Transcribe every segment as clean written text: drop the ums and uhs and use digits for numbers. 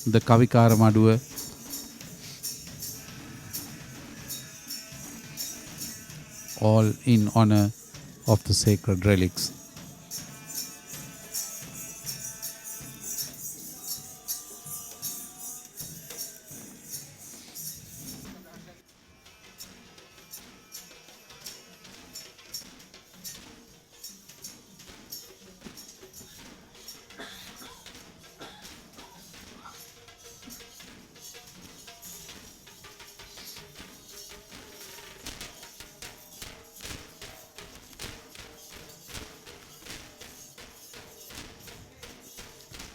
the Kavikara Maduwa, all in honor of the sacred relics.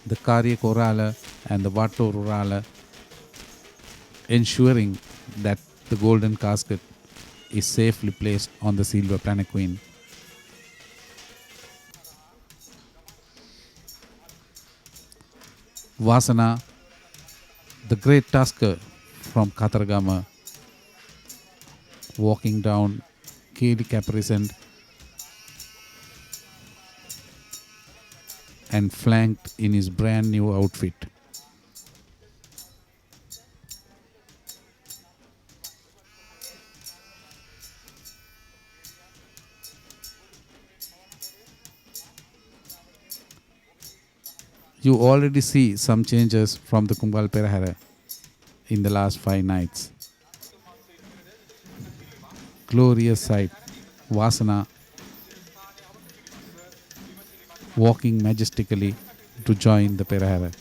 The Karya Korala and the Vato Rurala, ensuring that the golden casket is safely placed on the silver palanquin. Vasana, the great tusker from Katargama, walking down gaily caparisoned and flanked in his brand new outfit. You already see some changes from the Esala Perahera in the last 5 nights. Glorious sight. Vasana walking majestically to join the Perahera.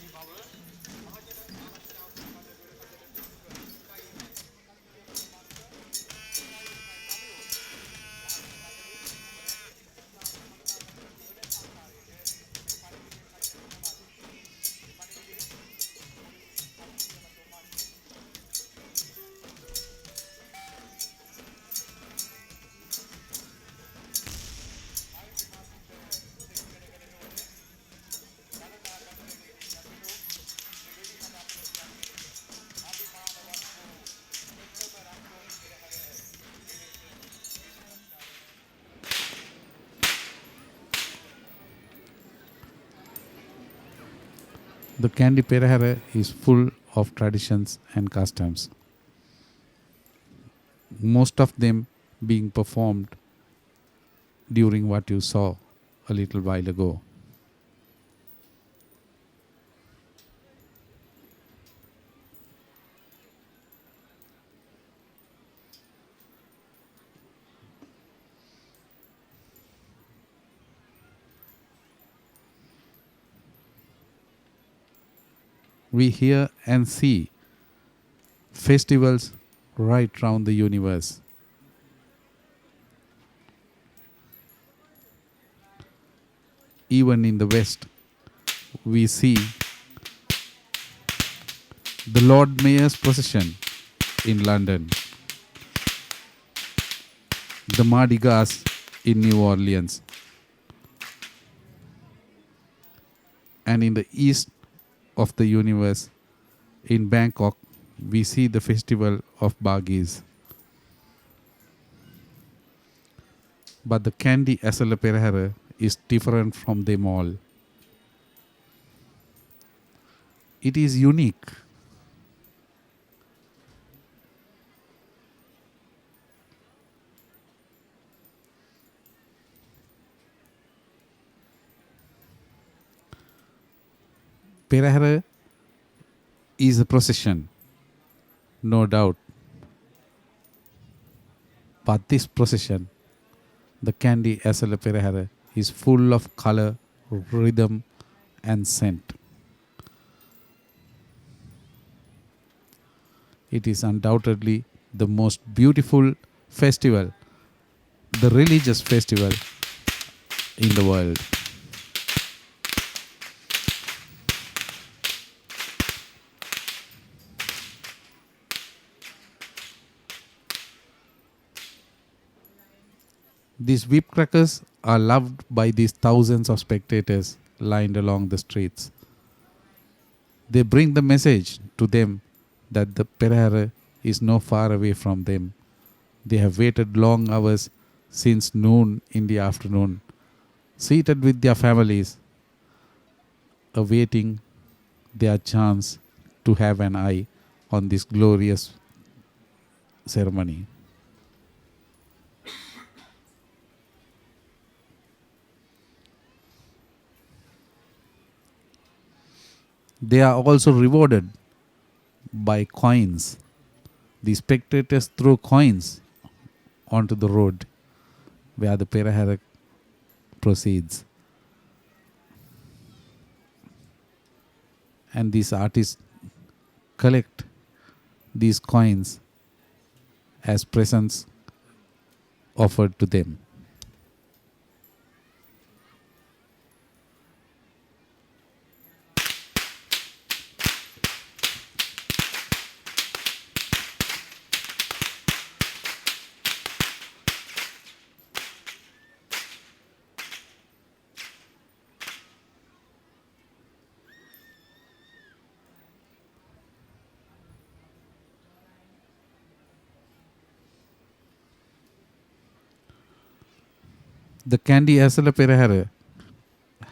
The Kandy Perahera is full of traditions and customs, most of them being performed during what you saw a little while ago. We hear and see festivals right round the universe. Even in the West, we see the Lord Mayor's procession in London, the Maligawa in New Orleans, and in the East of the universe, in Bangkok, we see the festival of Bagis. But the Kandy Esala Perahera is different from them all. It is unique. Perahera is a procession, no doubt. But this procession, the Kandy Esala Perahera, is full of color, rhythm, and scent. It is undoubtedly the most beautiful festival, the religious festival in the world. These whip crackers are loved by these thousands of spectators lined along the streets. They bring the message to them that the Perahera is no far away from them. They have waited long hours since noon in the afternoon, seated with their families, awaiting their chance to have an eye on this glorious ceremony. They are also rewarded by coins. The spectators throw coins onto the road where the Perahera proceeds. And these artists collect these coins as presents offered to them. The Kandy Esala Perahera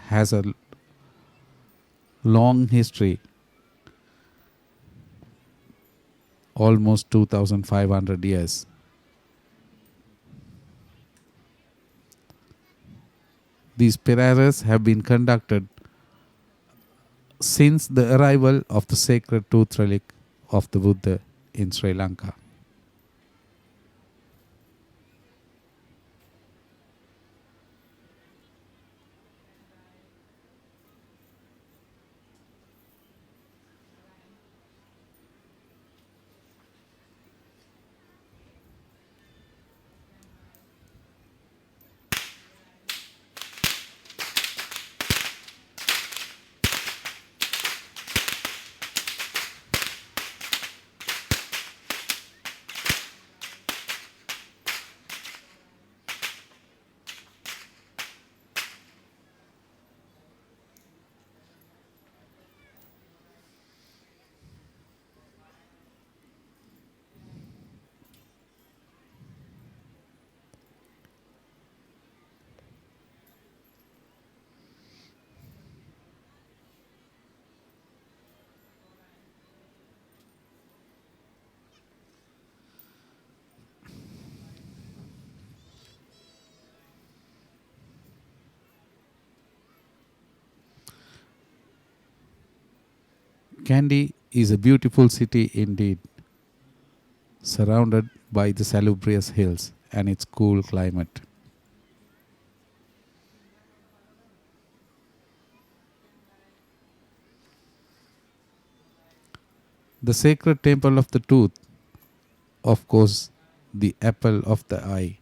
has a long history, almost 2,500 years. These Peraharas have been conducted since the arrival of the sacred tooth relic of the Buddha in Sri Lanka. Kandy is a beautiful city indeed, surrounded by the salubrious hills and its cool climate. The sacred temple of the tooth, of course, the apple of the eye.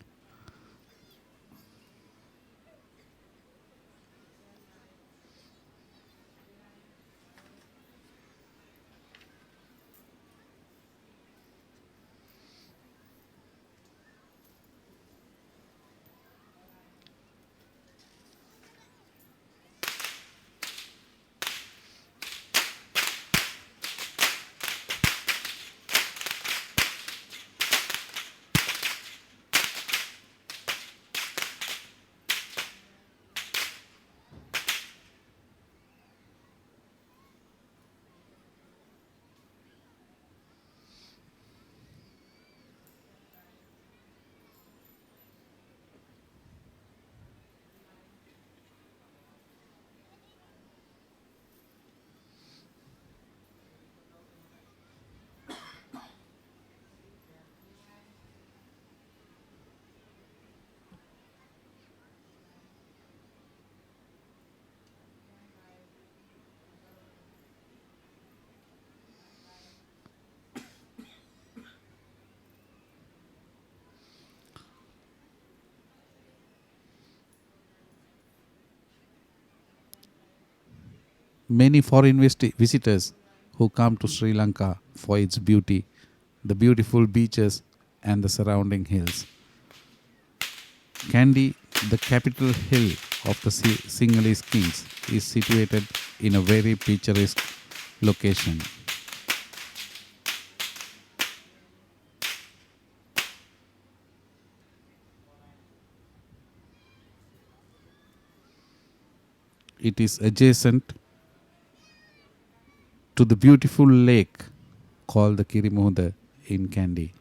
Many foreign visitors who come to Sri Lanka for its beauty, the beautiful beaches, and the surrounding hills. Kandy, the capital hill of the Sinhalese kings, is situated in a very picturesque location. It is adjacent to the beautiful lake called the Kirimuda in Kandy.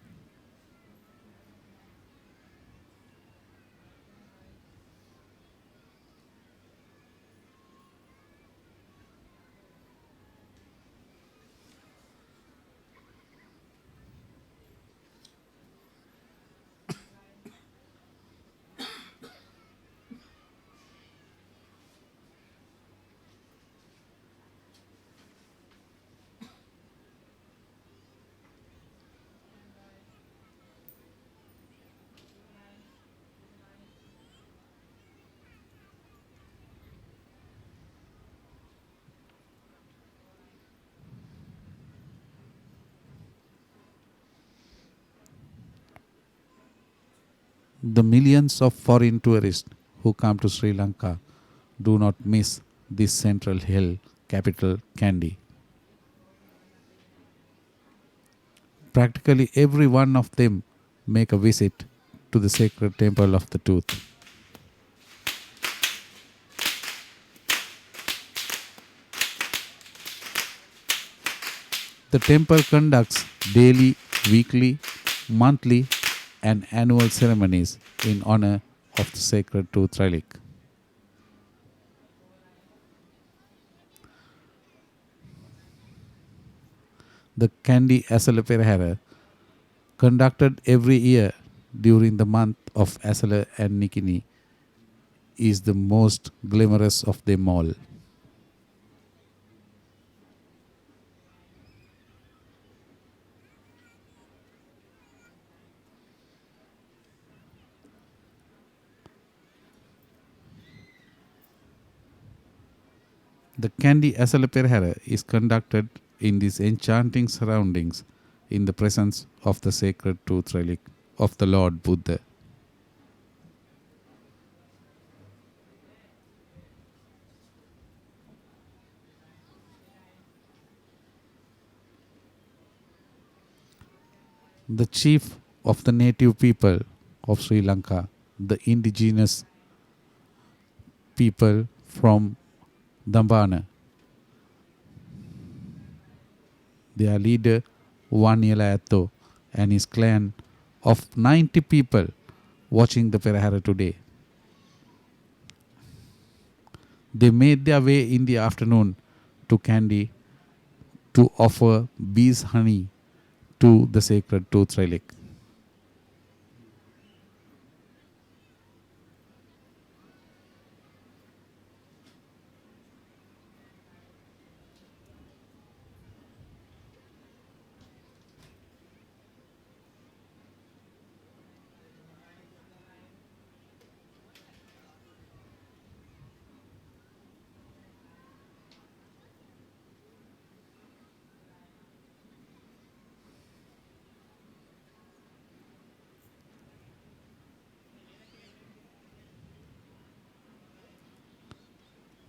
The millions of foreign tourists who come to Sri Lanka do not miss this central hill capital Kandy. Practically every one of them make a visit to the sacred temple of the tooth. The temple conducts daily, weekly, monthly, and annual ceremonies in honor of the sacred tooth relic. The Kandy Esala Perahera, conducted every year during the month of Esala and Nikini, is the most glamorous of them all. The Kandy Esala Perahera is conducted in these enchanting surroundings in the presence of the sacred tooth relic of the Lord Buddha. The chief of the native people of Sri Lanka, the indigenous people from Dambana, their leader Vaniyala Atto and his clan of 90 people watching the Perahera today. They made their way in the afternoon to Kandy to offer bees honey to the sacred tooth relic.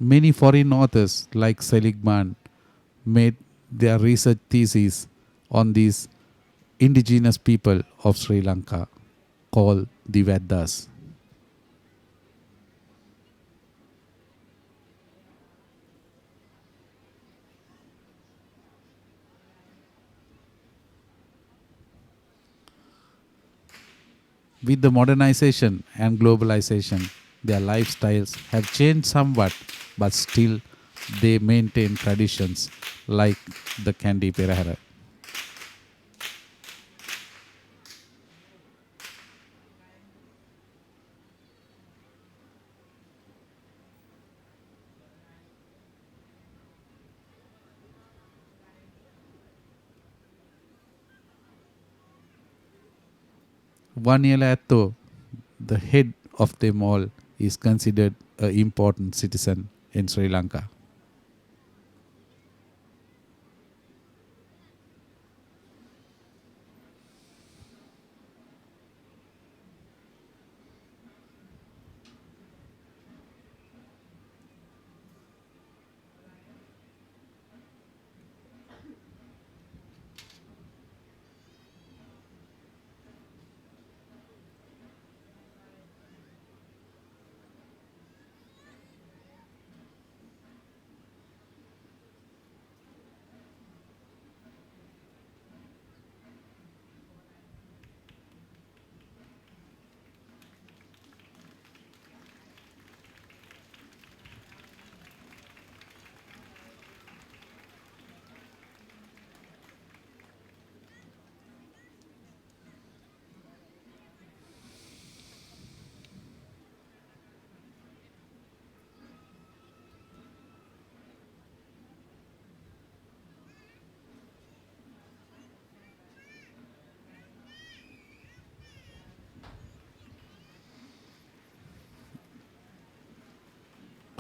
Many foreign authors like Seligman made their research theses on these indigenous people of Sri Lanka called the Vedas. With the modernization and globalization, their lifestyles have changed somewhat, but still they maintain traditions like the Kandy Perahera. Vaniyala Atto, the head of them all, is considered an important citizen in Sri Lanka.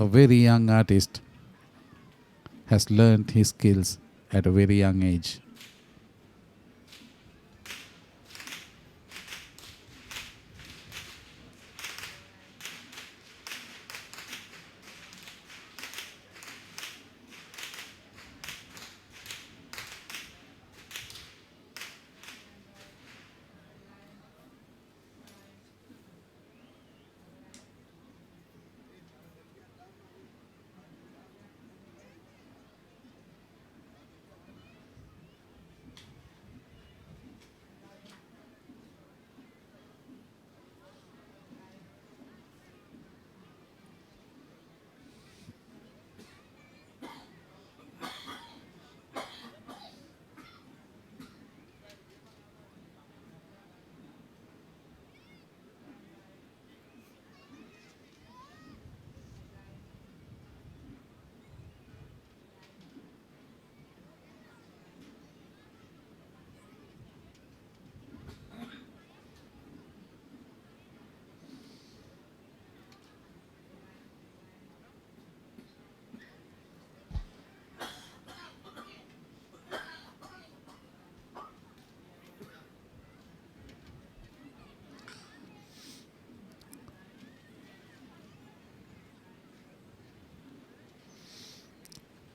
A very young artist has learned his skills at a very young age.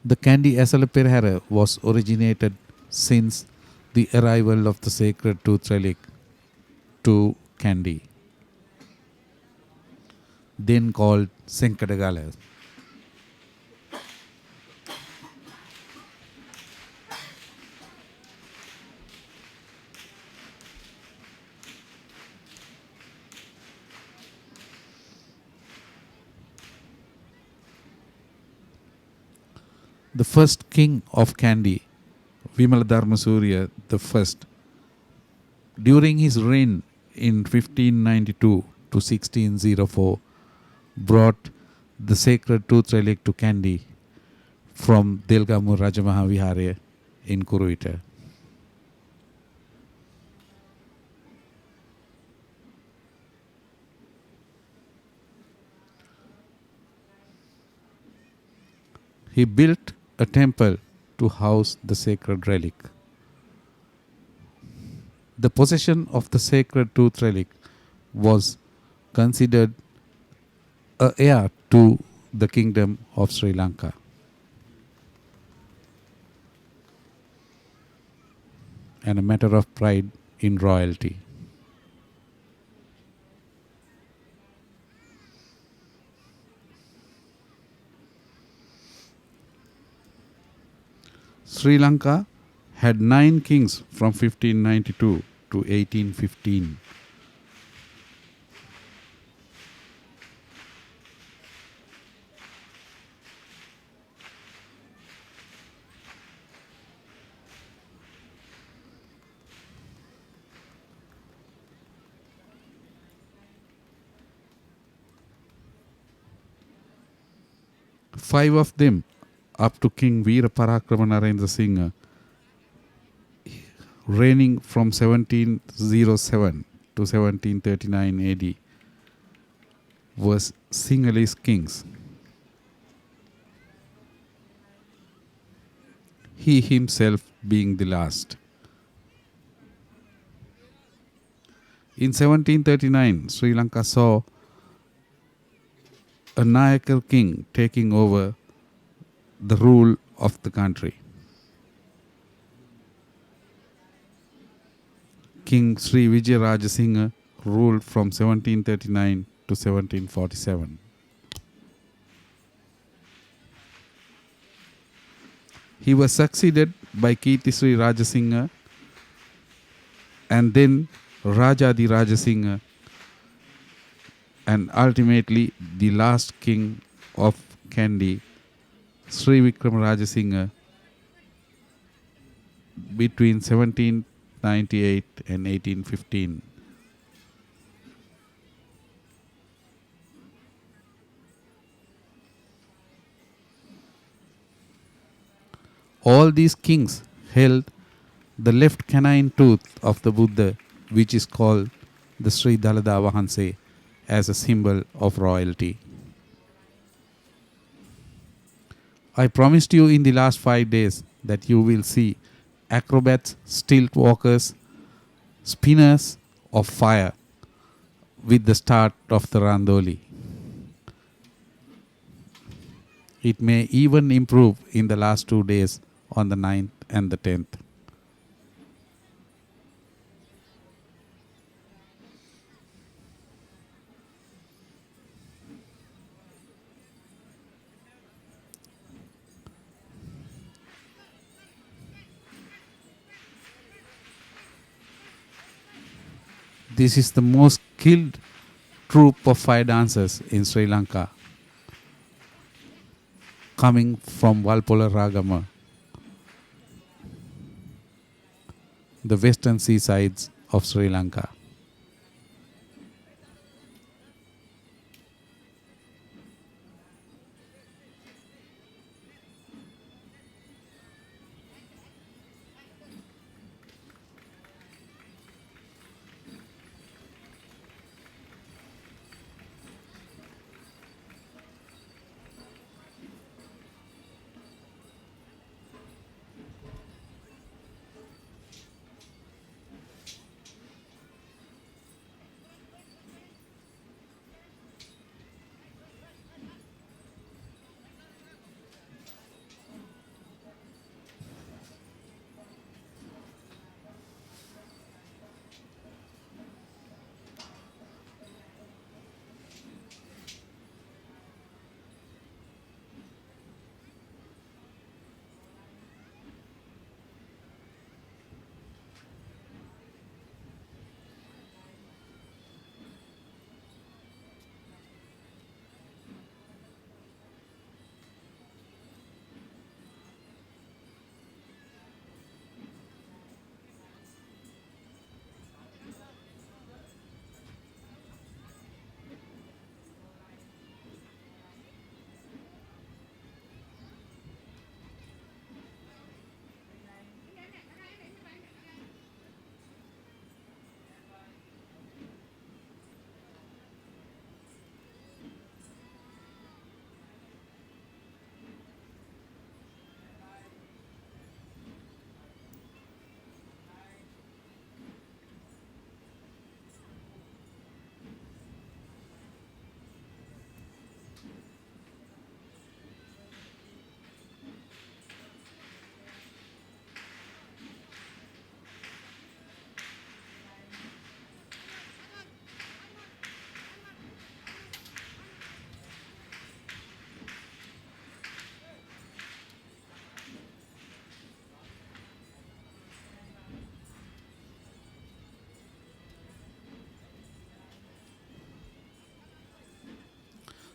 The Kandy Esala Perahera was originated since the arrival of the sacred tooth relic to Kandy, then called Senkadagala. The first king of Kandy, Vimaladharma Surya I, during his reign in 1592 to 1604, brought the sacred tooth relic to Kandy from Delgamu Rajamahavihare in Kuruita. He built a temple to house the sacred relic. The possession of the sacred tooth relic was considered a heir to the kingdom of Sri Lanka. And a matter of pride in royalty. Sri Lanka had 9 kings from 1592 to 1815. Five of them, up to King Veera Parakrama Narendra Singh, reigning from 1707 to 1739 AD, was Sinhalese kings. He himself being the last. In 1739, Sri Lanka saw a Nayakar king taking over the rule of the country. King Sri Vijay Rajasinghe ruled from 1739 to 1747. He was succeeded by Kirti Sri Rajasinghe and then Rajadi Rajasinghe, and ultimately the last king of Kandy, Sri Vikram Rajasinghe, between 1798 and 1815. All these kings held the left canine tooth of the Buddha, which is called the Sri Dalada Vahanse, as a symbol of royalty. I promised you in the last 5 days that you will see acrobats, stilt walkers, spinners of fire with the start of the Randoli. It may even improve in the last 2 days on the 9th and the 10th. This is the most skilled troupe of fire dancers in Sri Lanka, coming from Valpola Ragama, the western seasides of Sri Lanka.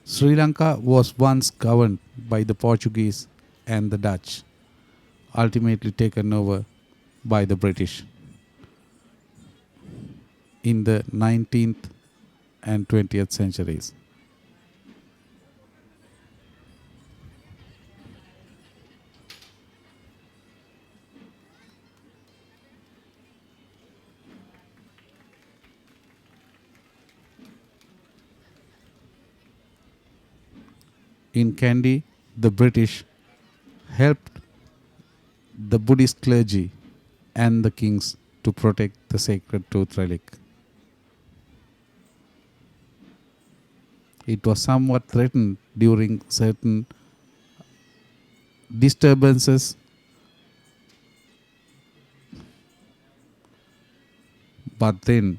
Sri Lanka was once governed by the Portuguese and the Dutch, ultimately taken over by the British in the 19th and 20th centuries. In Kandy, the British helped the Buddhist clergy and the kings to protect the sacred tooth relic. It was somewhat threatened during certain disturbances, but then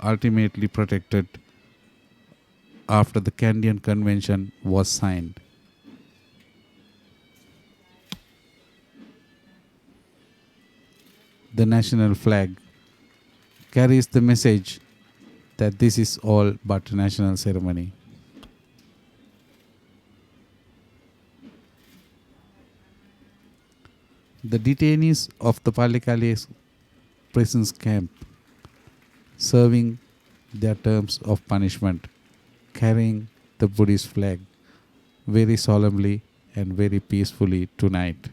ultimately protected after the Kandian Convention was signed. The national flag carries the message that this is all but a national ceremony. The detainees of the Palikali prison camp serving their terms of punishment, carrying the Buddhist flag very solemnly and very peacefully tonight.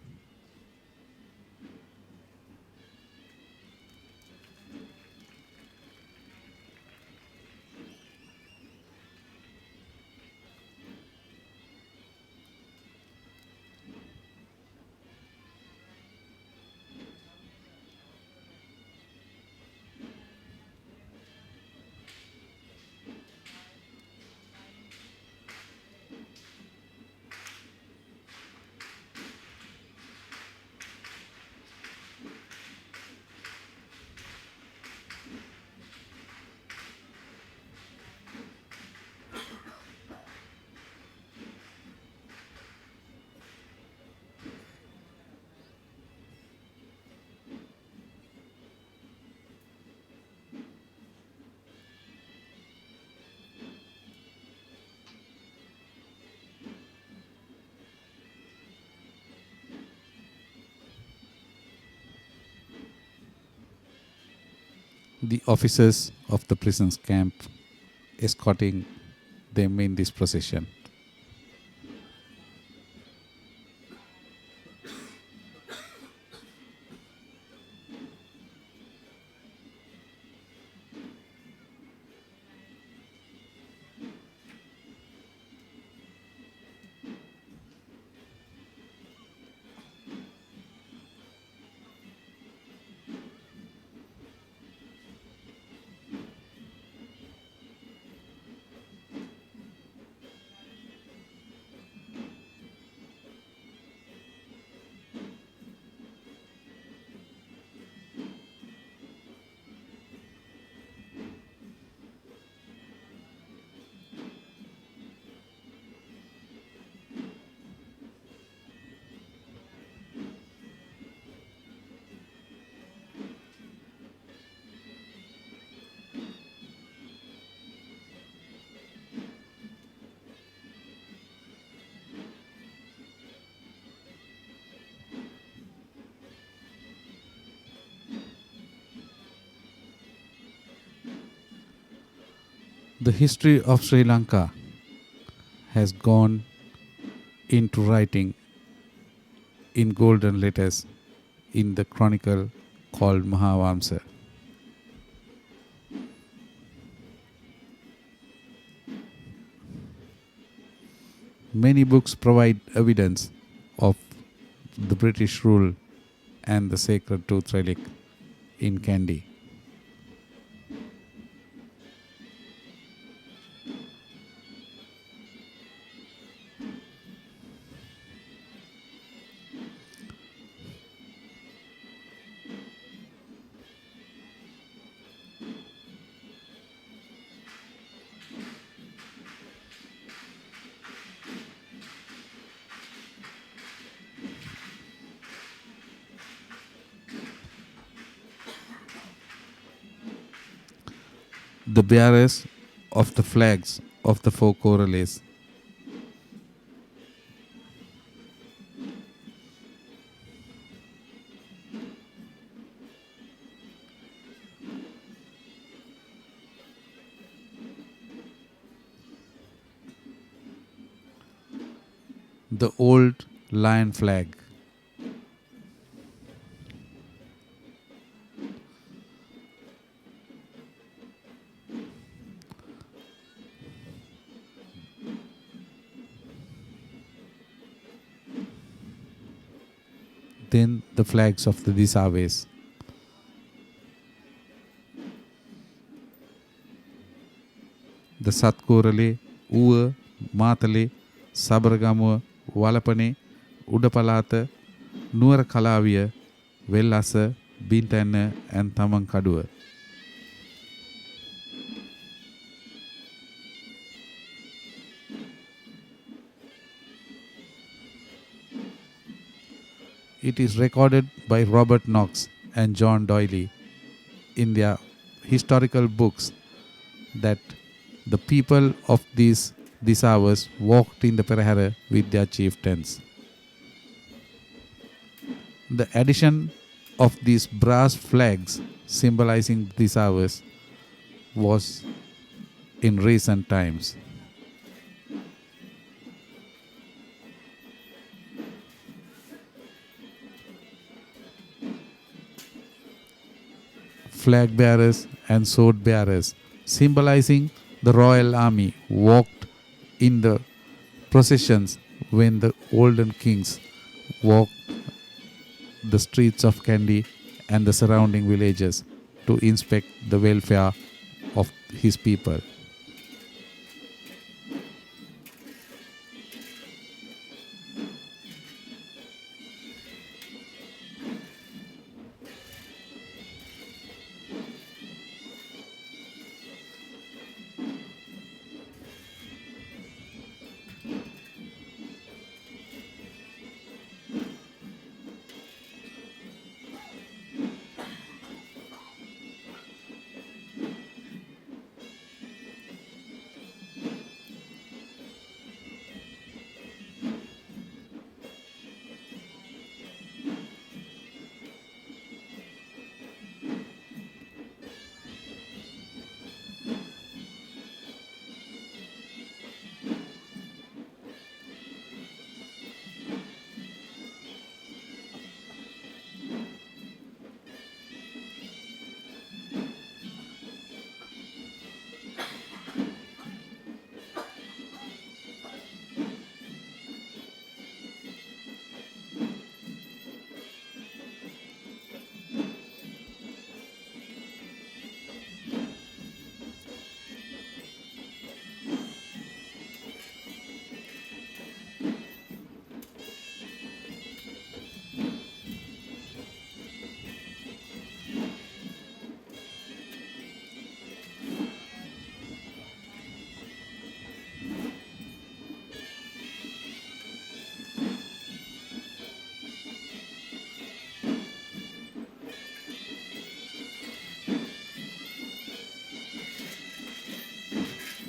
the officers of the prison's camp escorting them in this procession. The history of Sri Lanka has gone into writing in golden letters in the chronicle called Mahavamsa. Many books provide evidence of the British rule and the sacred tooth relic in Kandy. The bearers of the flags of the four corales the old lion flag, then the flags of the Disaves, the Satkorale, Uwa, Matale, Sabaragamuwa, Walapane, Udapalata, Nuwara Kalawiya, Wellasa, Bintana and Tamankaduwa. It is recorded by Robert Knox and John Doyley in their historical books that the people of these hours walked in the Perahera with their chieftains. The addition of these brass flags symbolizing these hours was in recent times. Flag bearers and sword bearers, symbolizing the royal army, walked in the processions when the olden kings walked the streets of Kandy and the surrounding villages to inspect the welfare of his people.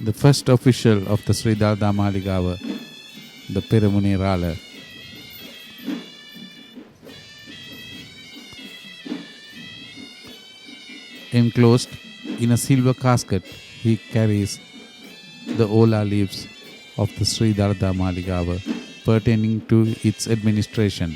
The first official of the Sri Dalada Maligawa, the Peramune Rala. Enclosed in a silver casket, he carries the Ola leaves of the Sri Dalada Maligawa pertaining to its administration.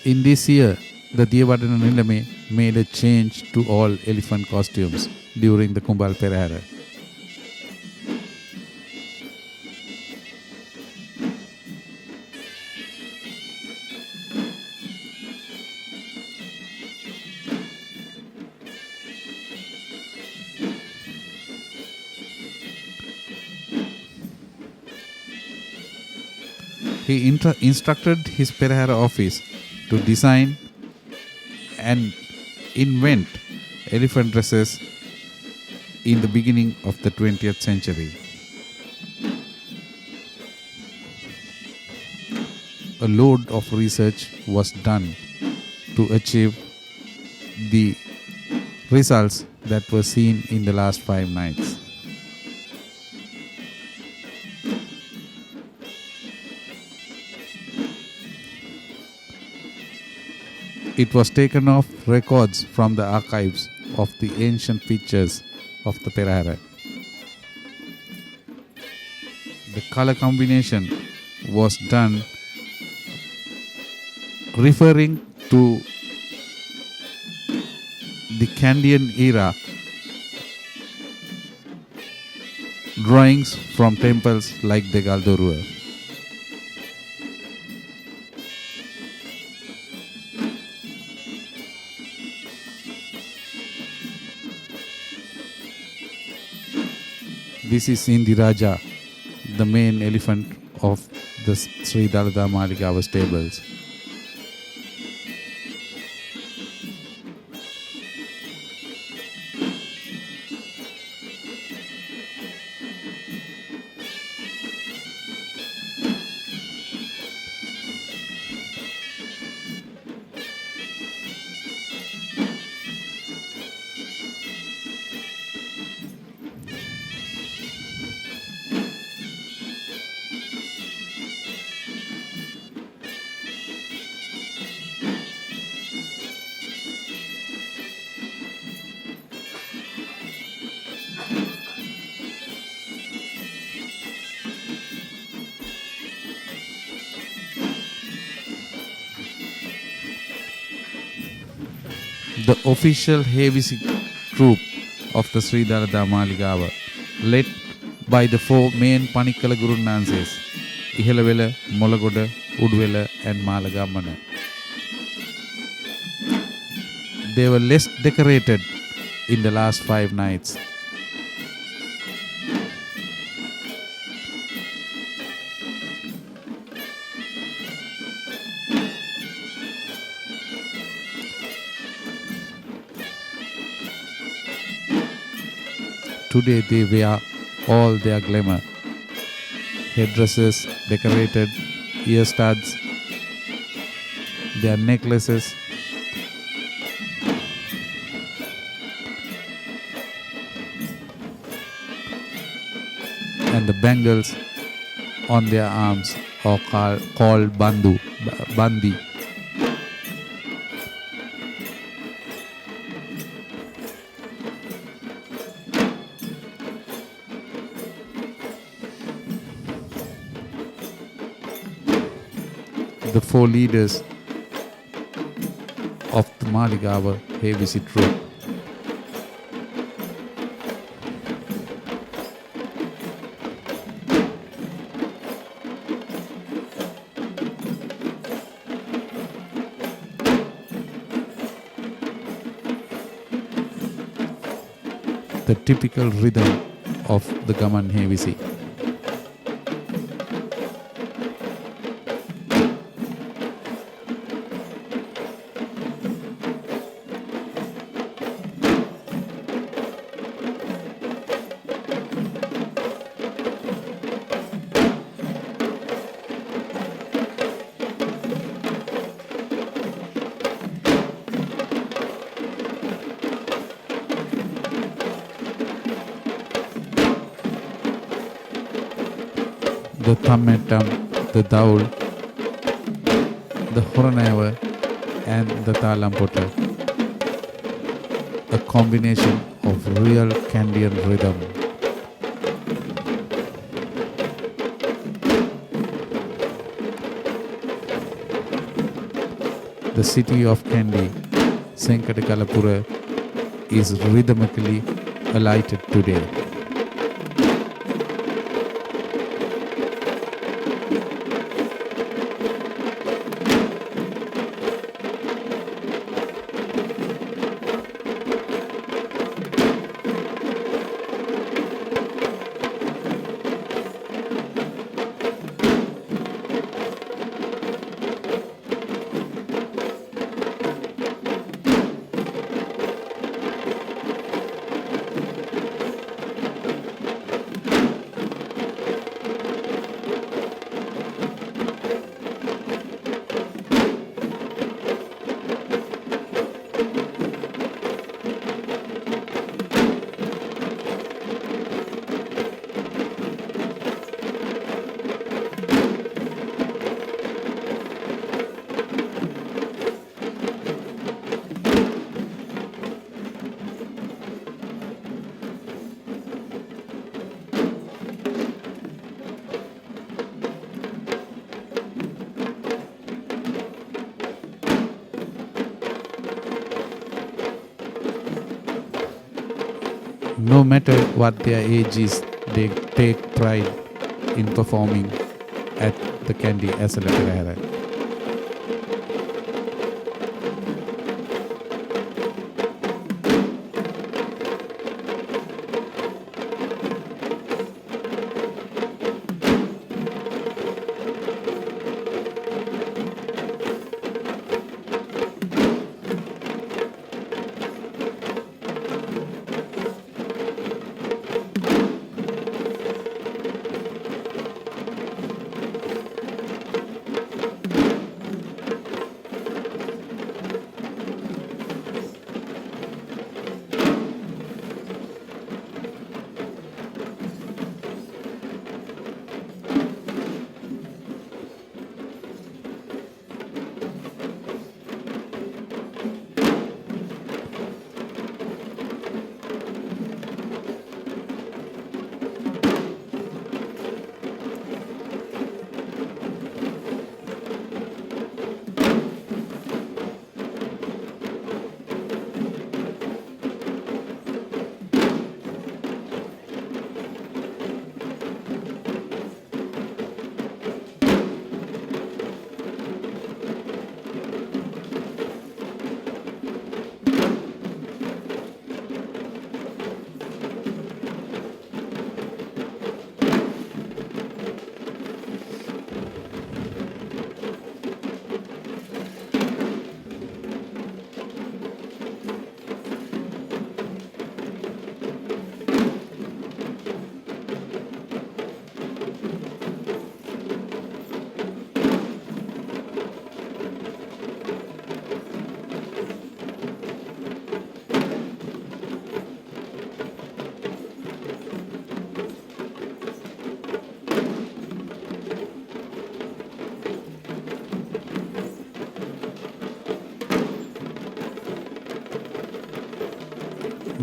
In this year, the Devadana Nilame made a change to all elephant costumes during the Kumbal Perahera. He instructed his Perahera office to design and invent elephant dresses in the beginning of the 20th century. A load of research was done to achieve the results that were seen in the last 5 nights. It was taken off records from the archives of the ancient pictures of the Perahera. The color combination was done referring to the Kandyan era drawings from temples like the Galdorua. This is Indiraja, the main elephant of the Sri Dalada Maligawa stables. The official heavy troop of the Sri Dalada Maligawa, led by the 4 main Panikala Guru Nanses, Ihelavela, Molagoda, Udwela and Malagamana. They were less decorated in the last 5 nights. Today they wear all their glamour. Headdresses decorated, ear studs, their necklaces, and the bangles on their arms are called bandi. the four leaders of the Maligawa heavy troop. The typical rhythm of the Gaman Hevisi. The Thammetam, the Daul, the Horanava and the Talampota. A combination of real Kandian rhythm. The city of Kandy, Senkatakalapura, is rhythmically alighted today. No matter what their age is, they take pride in performing at the Kandy Esala Perahera.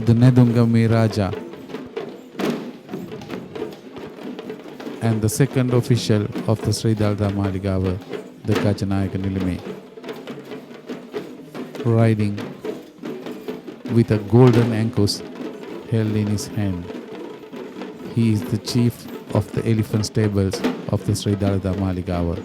the Nedungami Raja and the second official of the Sri Dalada Maligawa the Gajanayaka Nilime, riding with a golden ankus held in his hand. He is the chief of the elephant stables of the Sri Dalada Maligawa.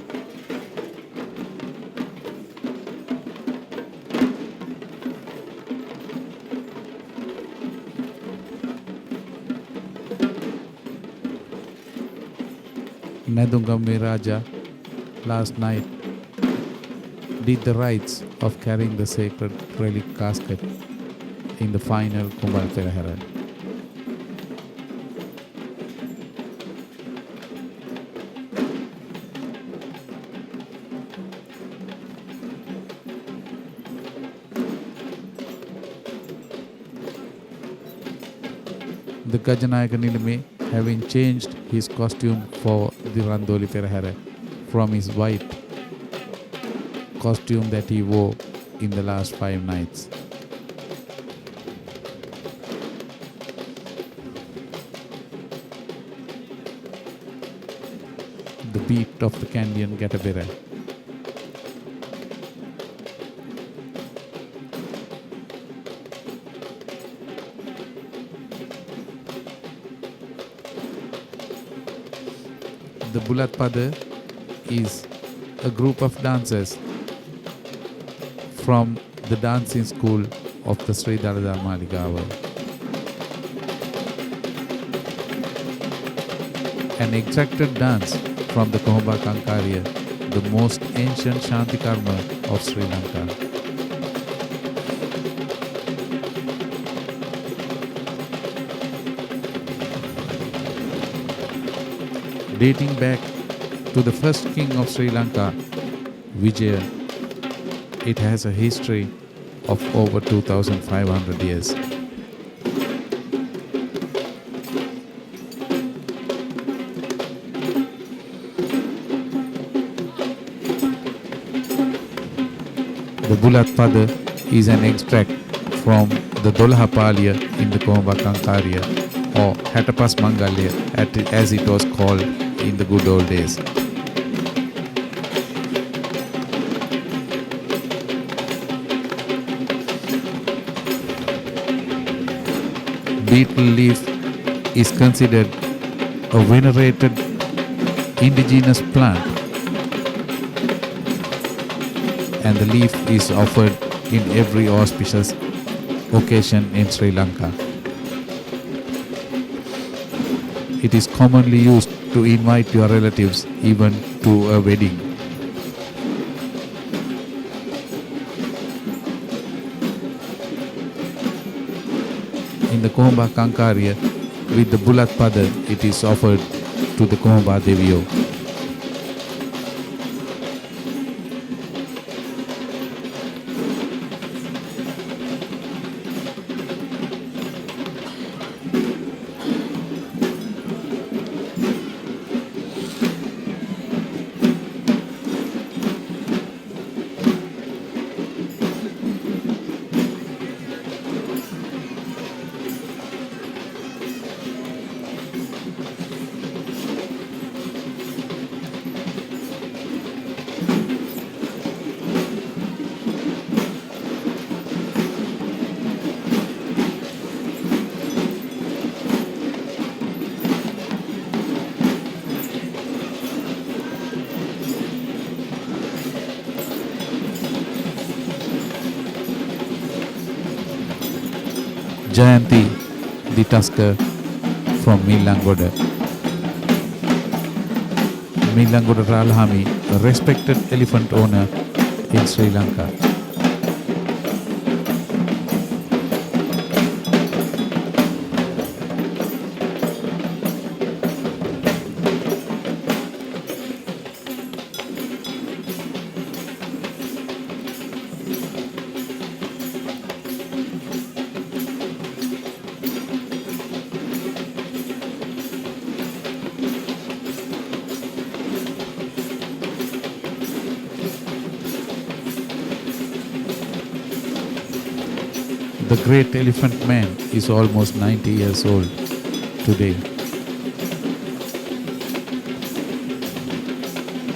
Nedungammi Raja last night did the rites of carrying the sacred relic casket in the final Esala Perahera. The Gajanayaka Nilime, having changed his costume for the Randoli Perahera from his white costume that he wore in the last 5 nights. The beat of the Kandyan Gatabera. The Bulat Pada is a group of dancers from the dancing school of the Sri Dalada Maligawa. An extracted dance from the Kohomba Kankarya, the most ancient Shanti Karma of Sri Lanka. Dating back to the first king of Sri Lanka, Vijaya, it has a history of over 2,500 years. The Bulat Pada is an extract from the Dolahapalya in the Kohomba Kankarya, or Hatapas Mangalya as it was called in the good old days. Beetle leaf is considered a venerated indigenous plant, and the leaf is offered in every auspicious occasion in Sri Lanka. It is commonly used to invite your relatives even to a wedding. In the Kohomba Kankarya, with the Bulat Pada, it is offered to the Kohomba Deviyo. Jayanti, the tusker from Milangoda. Milangoda Ralhami, a respected elephant owner in Sri Lanka. The great elephant man is almost 90 years old today,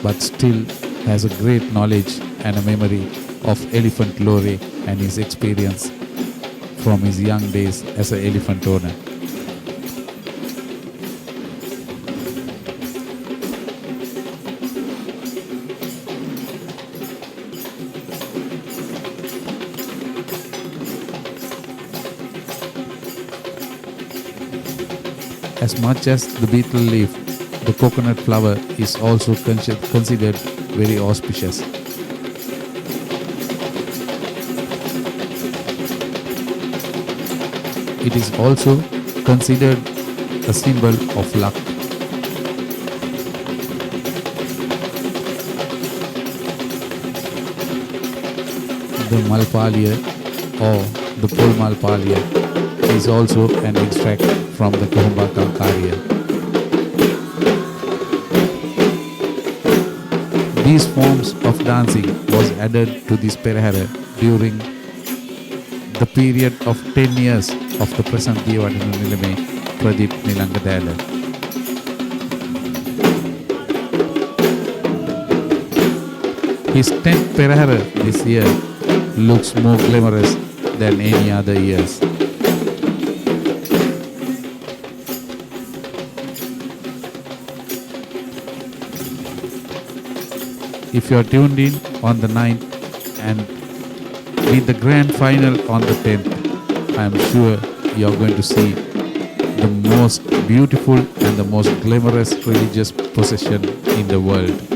but still has a great knowledge and a memory of elephant lore and his experience from his young days as an elephant owner. As much as the betel leaf, the coconut flower is also considered very auspicious. It is also considered a symbol of luck. The malpalia or the polmalpalia is also an extract from the Kohumba calcarea. These forms of dancing was added to this Perahera during the period of 10 years of the present Devadanam Nilame Pradeep Nilangadala. His 10th Perahera this year looks more glamorous than any other years. If you are tuned in on the 9th and with the grand final on the 10th, I am sure you are going to see the most beautiful and the most glamorous religious procession in the world.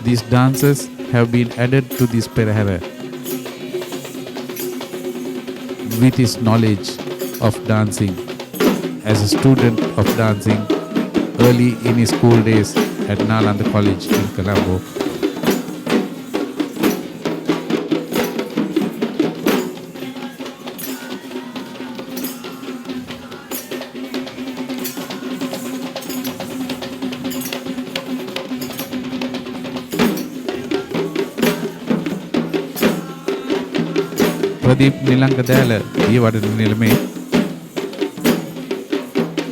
These dances have been added to this Perahera. With his knowledge of dancing, as a student of dancing early in his school days at Nalanda College in Colombo, Pradeep Nilangadala Devadanam Nilame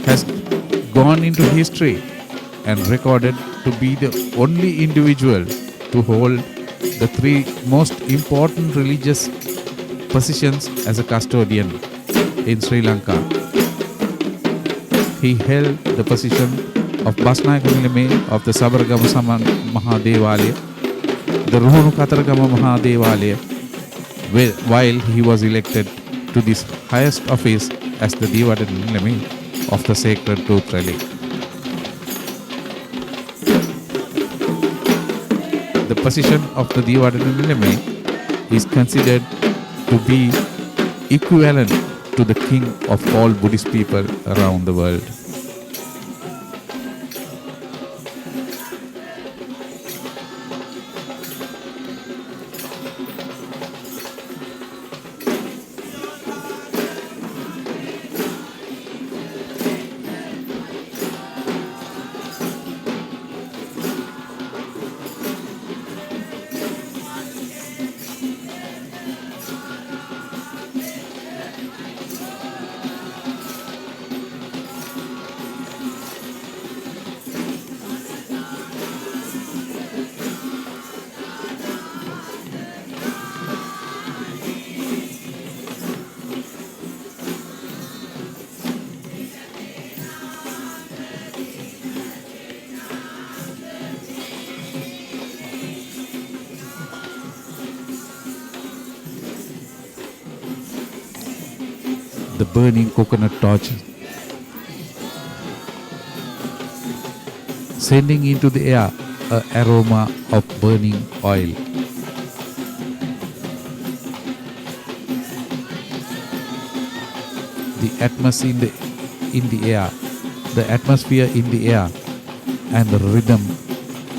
has gone into history and recorded to be the only individual to hold the 3 most important religious positions as a custodian in Sri Lanka. He held the position of Basnayaka Nilame of the Sabaragama Mahadevalaya, the Ruhunu Kataragama Mahadevalaya, while he was elected to this highest office as the Devadanam Nilame of the Sacred Tooth Relic. The position of the Devadanam Nilame is considered to be equivalent to the king of all Buddhist people around the world. The burning coconut torch, sending into the air an aroma of burning oil. The atmosphere in the air, and the rhythm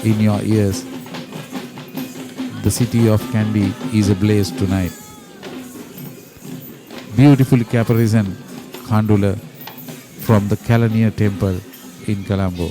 in your ears. The city of Kandy is ablaze tonight. Beautifully caparisoned Khandula from the Kalaniya temple in Colombo.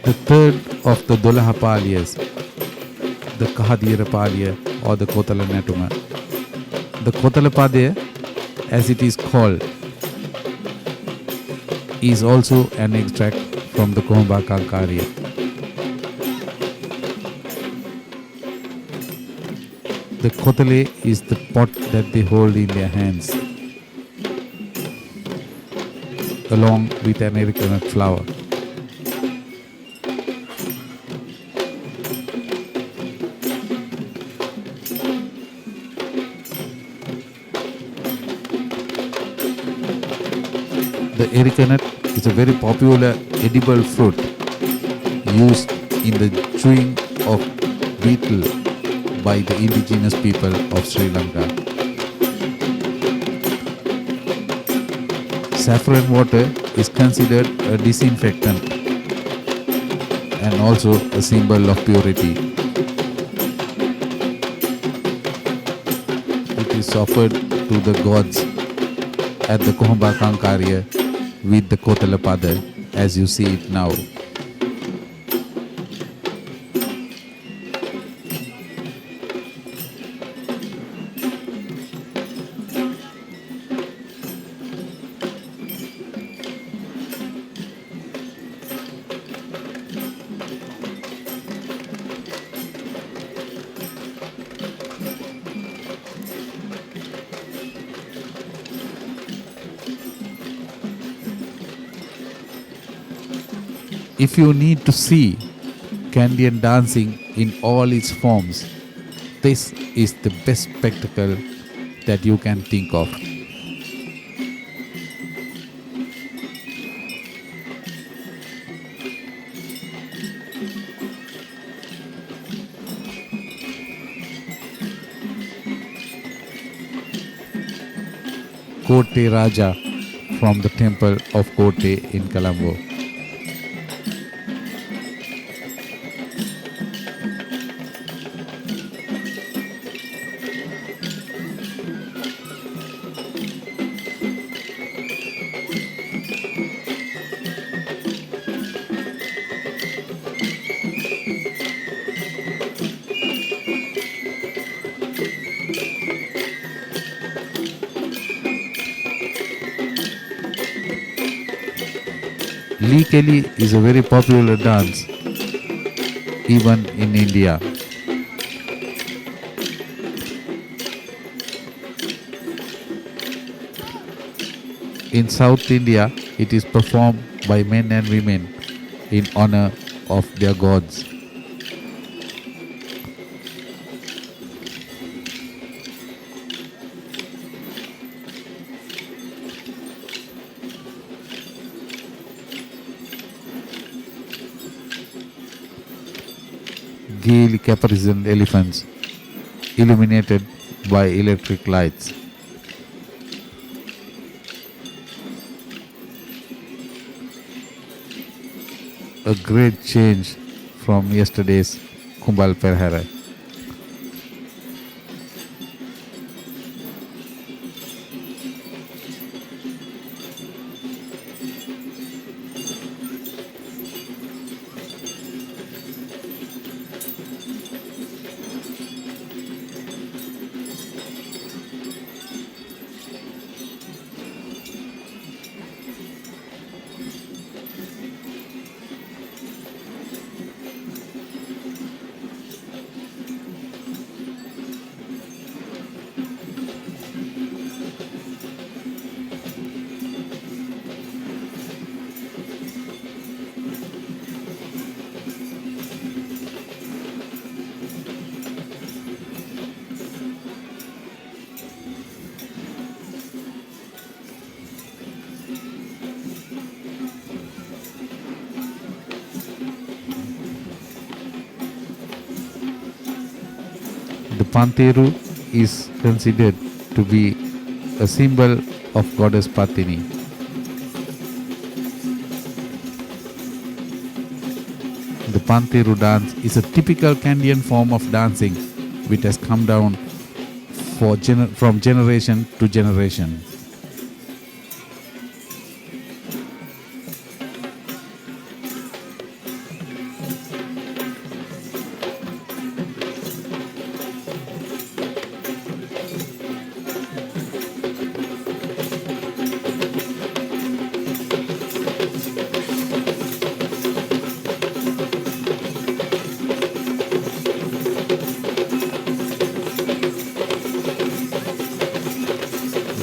The third of the Dolahapaliyas, the Kahadirapalya or the Kotalanatuma. The Kotalapadya, as it is called, is also an extract from the Kohomba-Kankarya. The Kotale is the pot that they hold in their hands, along with an arecanut flower. The arecanut is a very popular edible fruit used in the chewing of betel by the indigenous people of Sri Lanka. Saffron water is considered a disinfectant and also a symbol of purity. It is offered to the gods at the Kohomba-Kankarya with the Kotalapada as you see it now. If you need to see Kandian dancing in all its forms, this is the best spectacle that you can think of. Kote Raja from the temple of Kote in Colombo. Lee Kelly is a very popular dance even in India. In South India, it is performed by men and women in honor of their gods. Gaily caparisoned elephants illuminated by electric lights. A great change from yesterday's Esala Perahera. Pantheru is considered to be a symbol of goddess Patini. The Pantheru dance is a typical Kandyan form of dancing which has come down from generation to generation.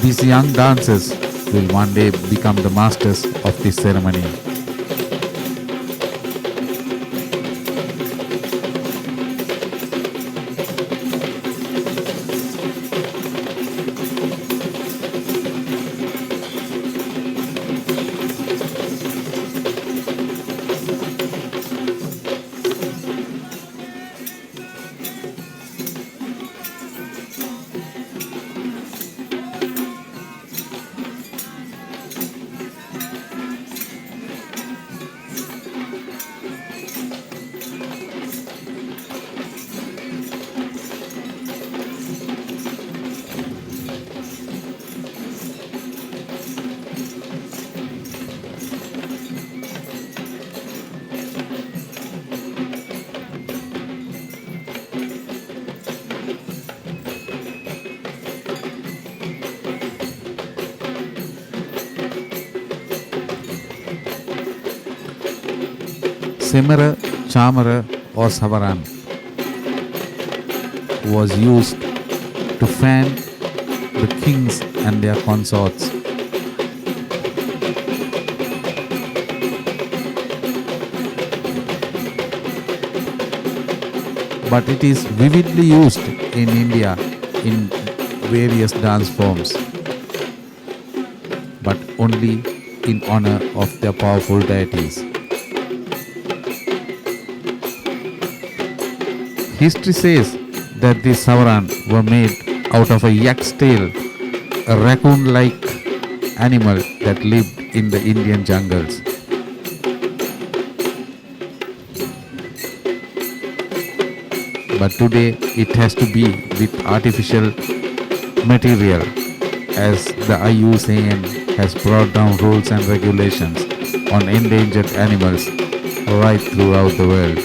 These young dancers will one day become the masters of this ceremony. Semara, Chamara or Savaran was used to fan the kings and their consorts. But it is vividly used in India in various dance forms, but only in honor of their powerful deities. History says that these Savaran were made out of a yak's tail, a raccoon-like animal that lived in the Indian jungles. But today it has to be with artificial material, as the IUCN has brought down rules and regulations on endangered animals right throughout the world.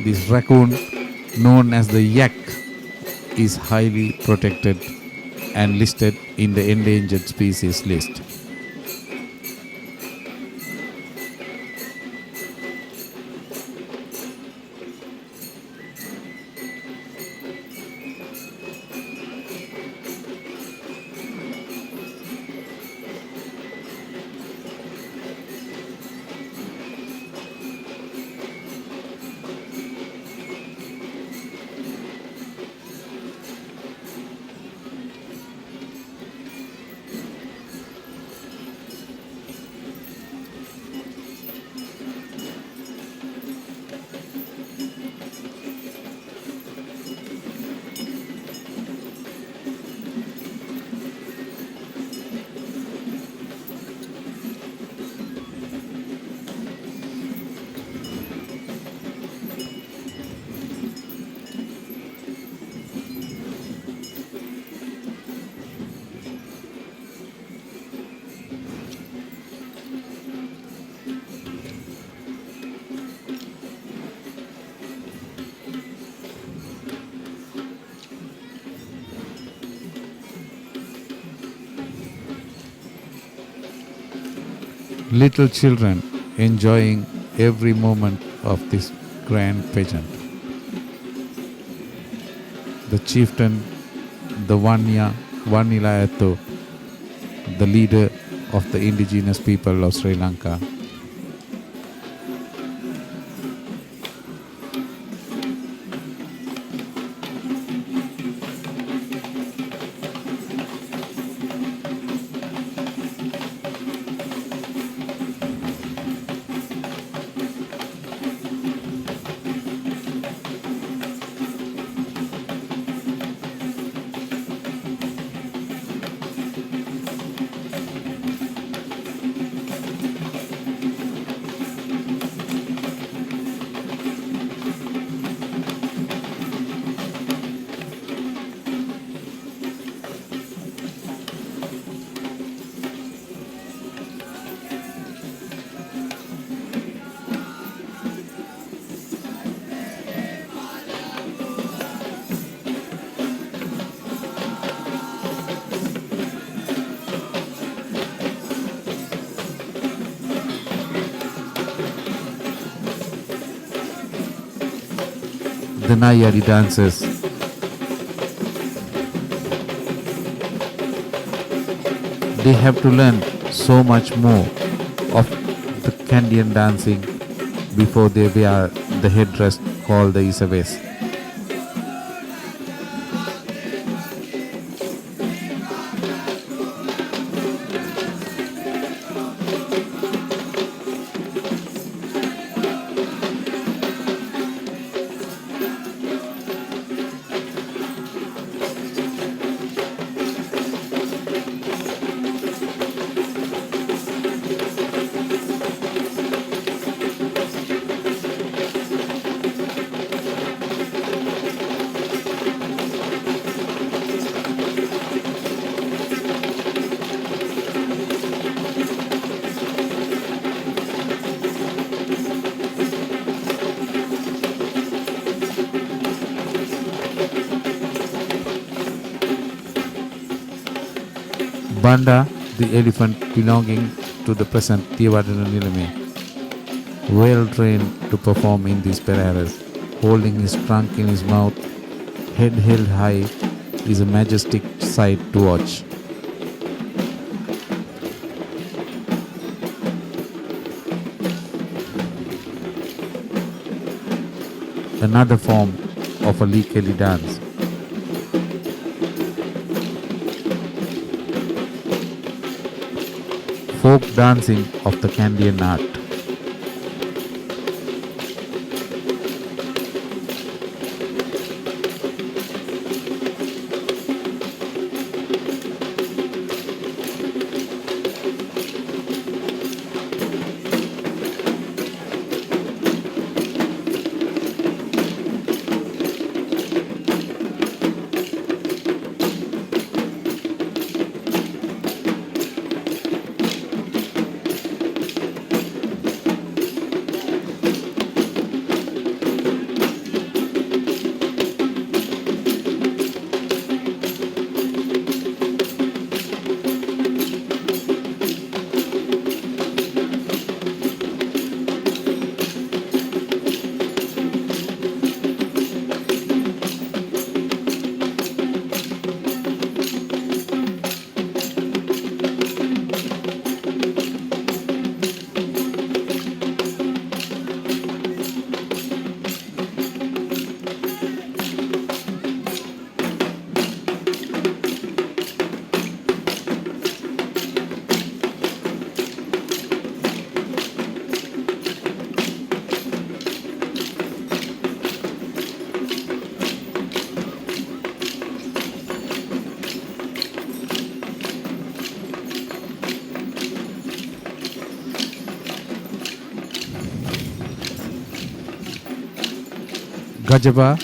This raccoon, known as the yak, is highly protected and listed in the endangered species list. Little children enjoying every moment of this grand pageant. The chieftain, the Vanilayato, the leader of the indigenous people of Sri Lanka. the Nayari dances. They have to learn so much more of the Kandyan dancing before they wear the headdress called the Isabes. Banda, the elephant belonging to the present Tiwadana Nilame, well trained to perform in these Peraharas, holding his trunk in his mouth, head held high, is a majestic sight to watch. Another form of a Likeli dance. Folk dancing of the Kandyan art. Gajaba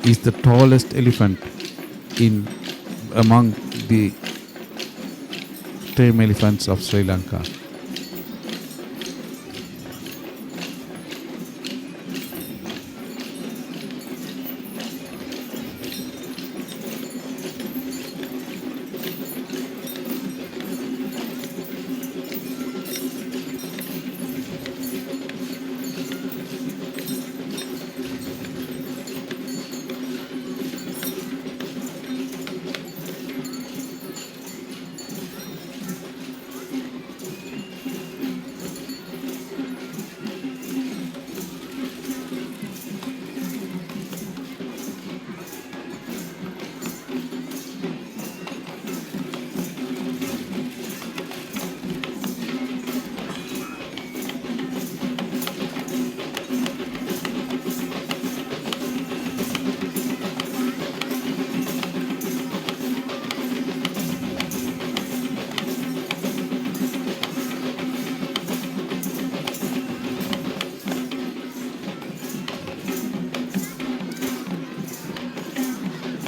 is the tallest elephant in among the tame elephants of Sri Lanka.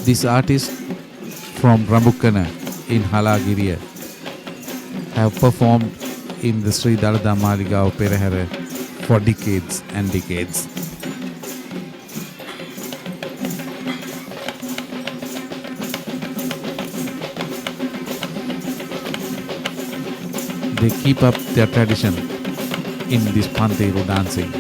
These artists from Rambukana in Halagiriya have performed in the Sri Dalada Maligawa Perahera for decades and decades. They keep up their tradition in this Panteiro dancing.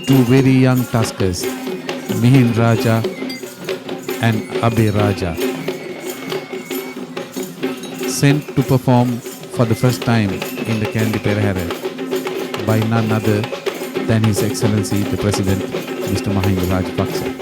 two very young tuskers, Mihin Raja and Abe Raja, sent to perform for the first time in the Kandy Perahera by none other than His Excellency the President, Mr. Mahinda Rajapaksa.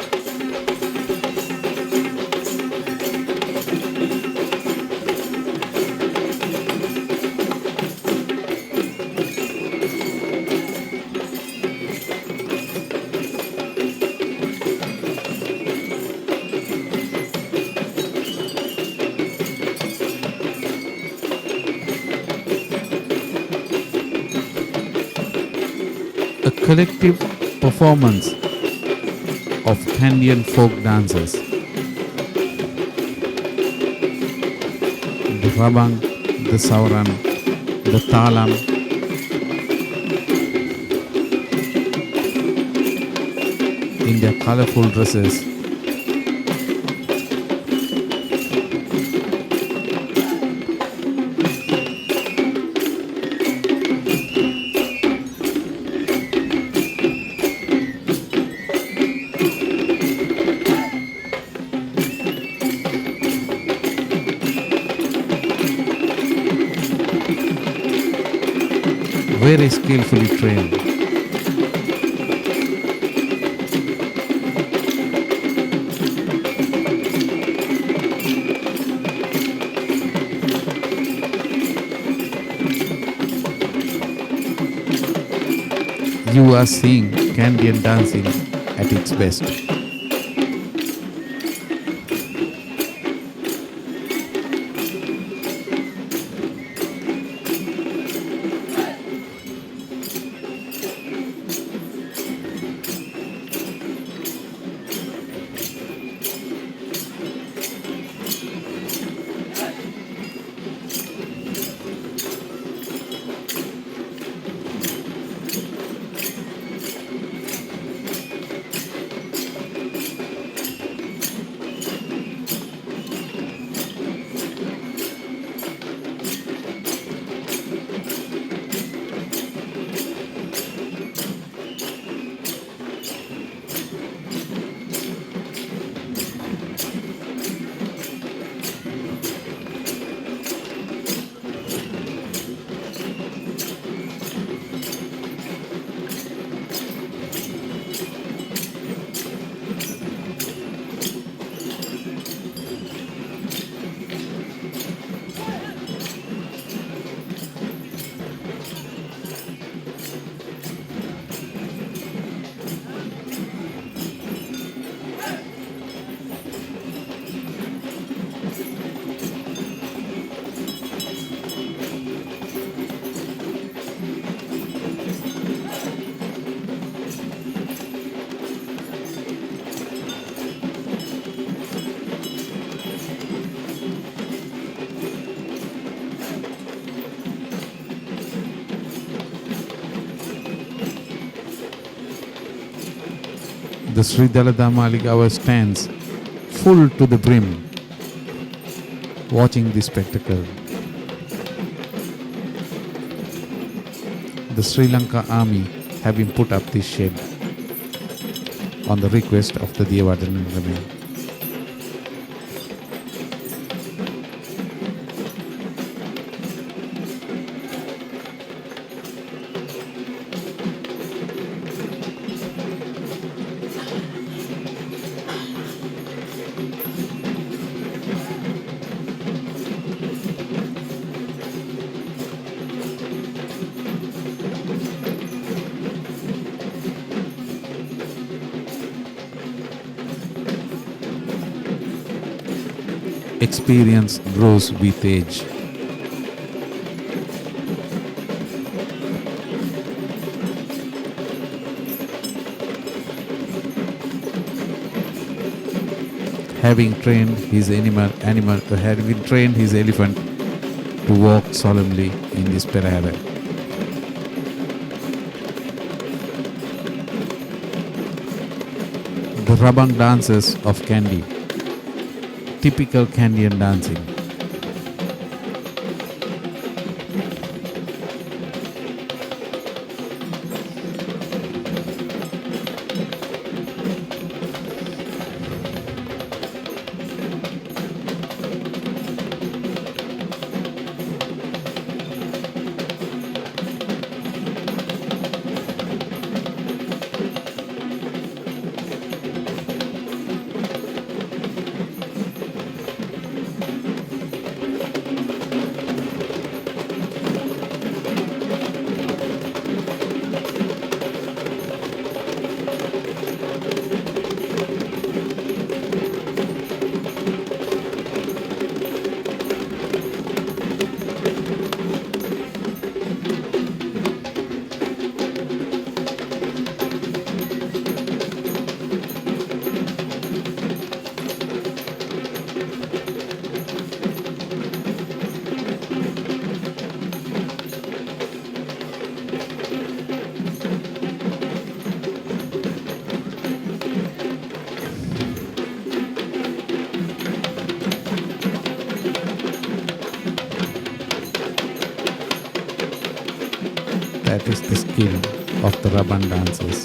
A collective performance of Kandyan folk dances. The Rabang, the Sauran, the Talam, in their colorful dresses, very skillfully trained. You are seeing Kandyan dancing at its best. The Sri Dalada Maligawa stands full to the brim, watching the spectacle. The Sri Lanka army having put up this shed on the request of the Devardhan Rami. Experience grows with age. Having trained his having trained his elephant to walk solemnly in this Perahera. The Rabang dances of Kandy. Typical Kandyan dancing. that is the skill of the Raban dancers.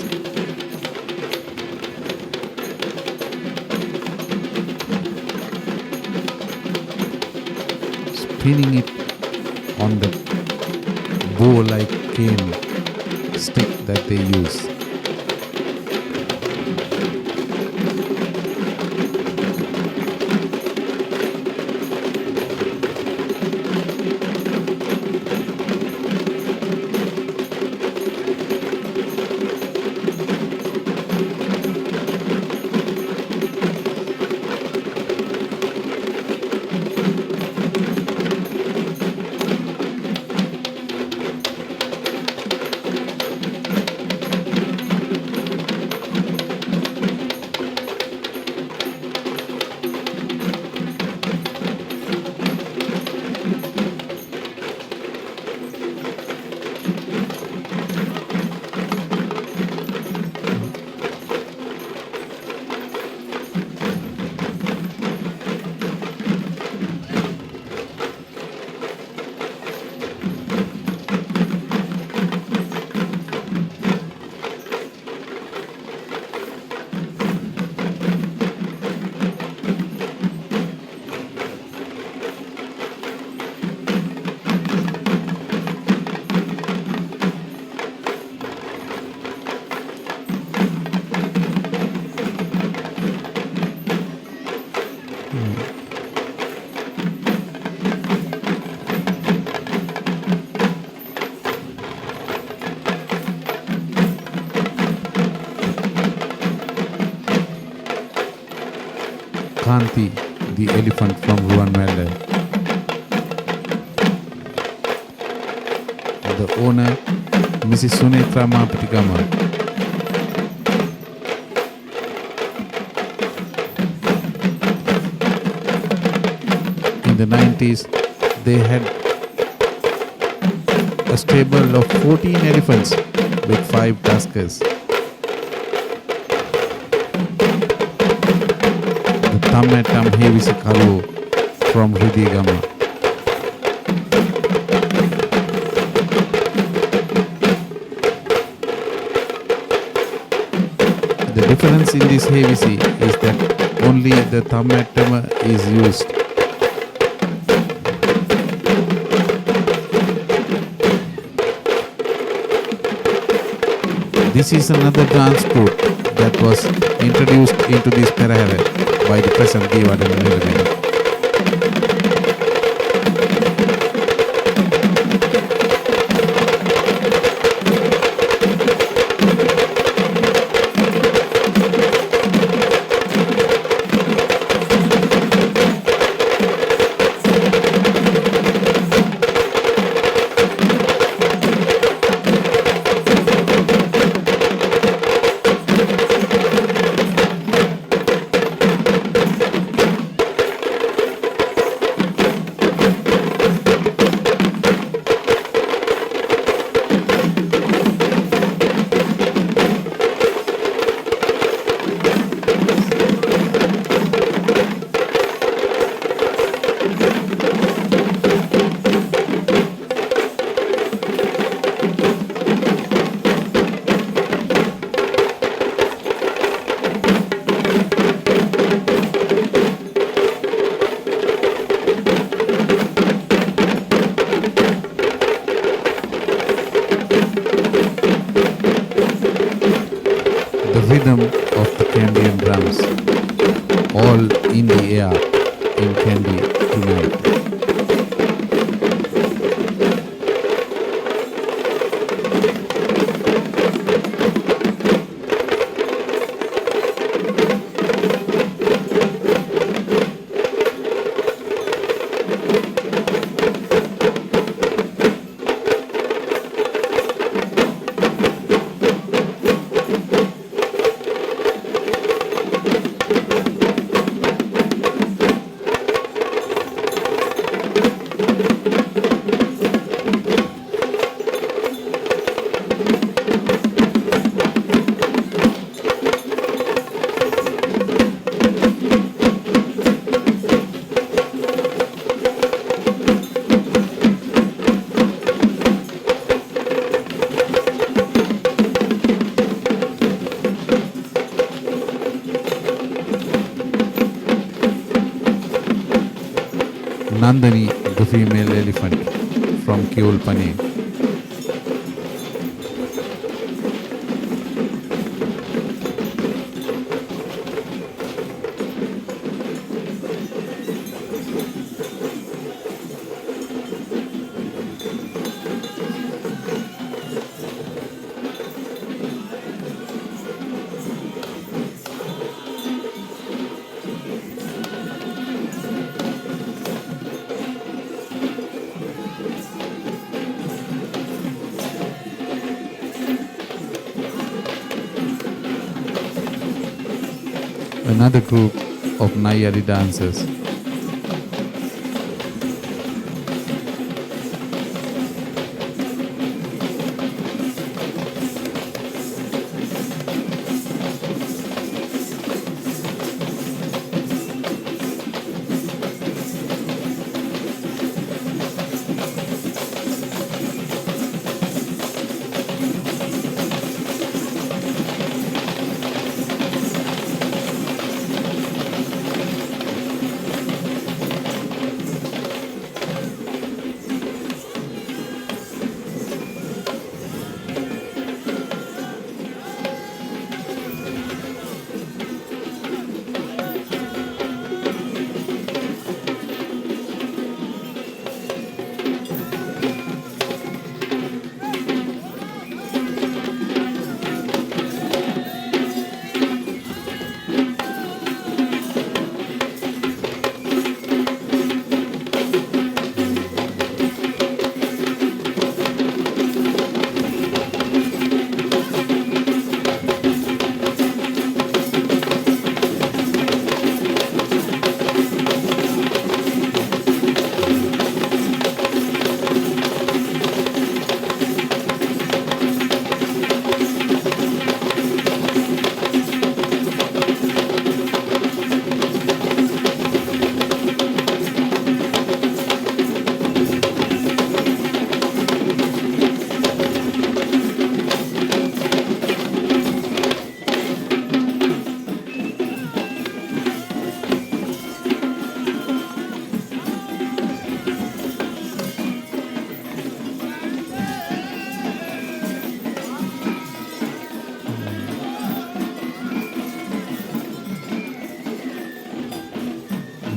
Spinning it on the bow-like cane stick that they use. Kandy, the elephant from Ruanmelde. The owner, Mrs. Sunitra Mapitigama. In the 90s, they had a stable of 14 elephants with 5 tuskers. Tammetam Hevisi Kalu from Hridigama. The difference in this Hevisi is that only the Tammetam is used. This is another dance group that was introduced into this Perahera by the present Dalada element. Rhythm of the Kandy and drums, all in the air in Kandy tonight. Nandini, the female elephant from Kiulpane. Another group of Nayari dancers.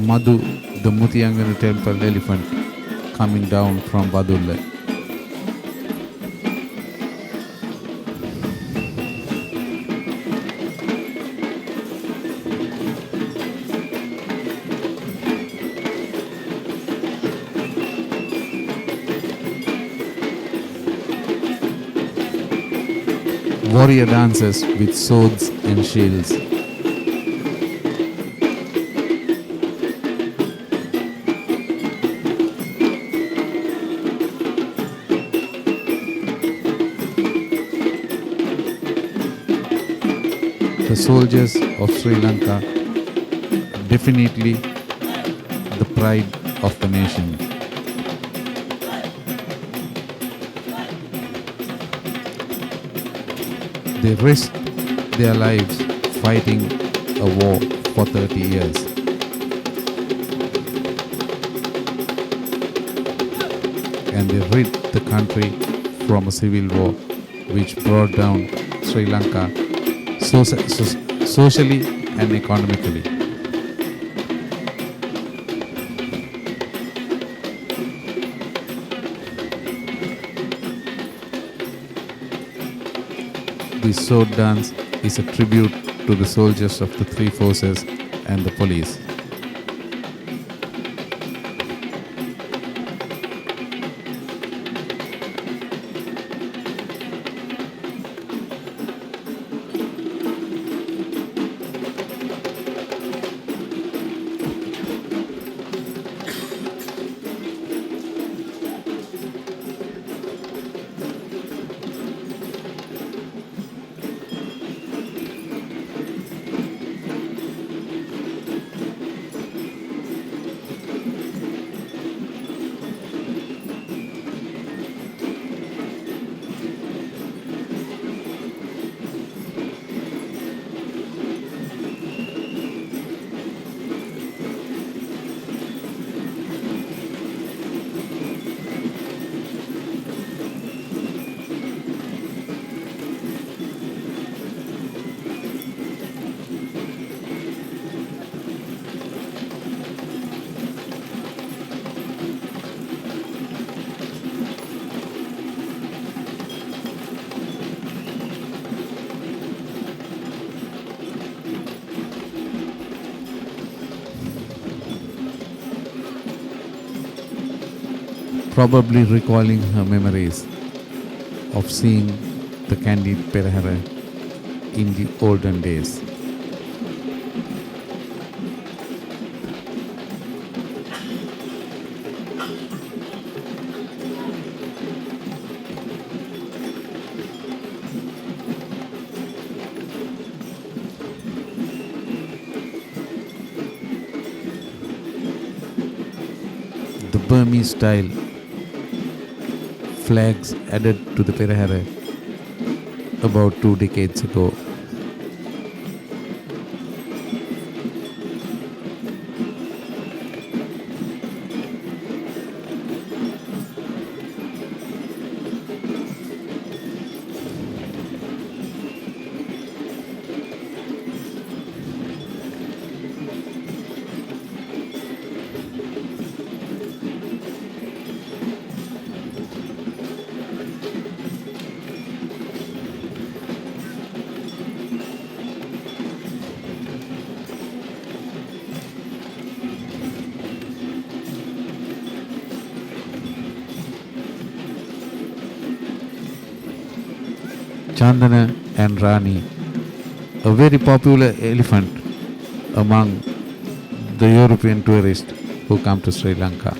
Madhu, the Mutiyangana temple elephant, coming down from Badulle. Warrior dancers with swords and shields. The soldiers of Sri Lanka, definitely the pride of the nation. They risked their lives fighting a war for 30 years. And they rid the country from a civil war which brought down Sri Lanka socially and economically. This sword dance is a tribute to the soldiers of the three forces and the police. probably recalling her memories of seeing the Kandy Perahera in the olden days. The Burmese style flags added to the Perahera about 2 decades ago. Chandana and Rani, a very popular elephant among the European tourists who come to Sri Lanka.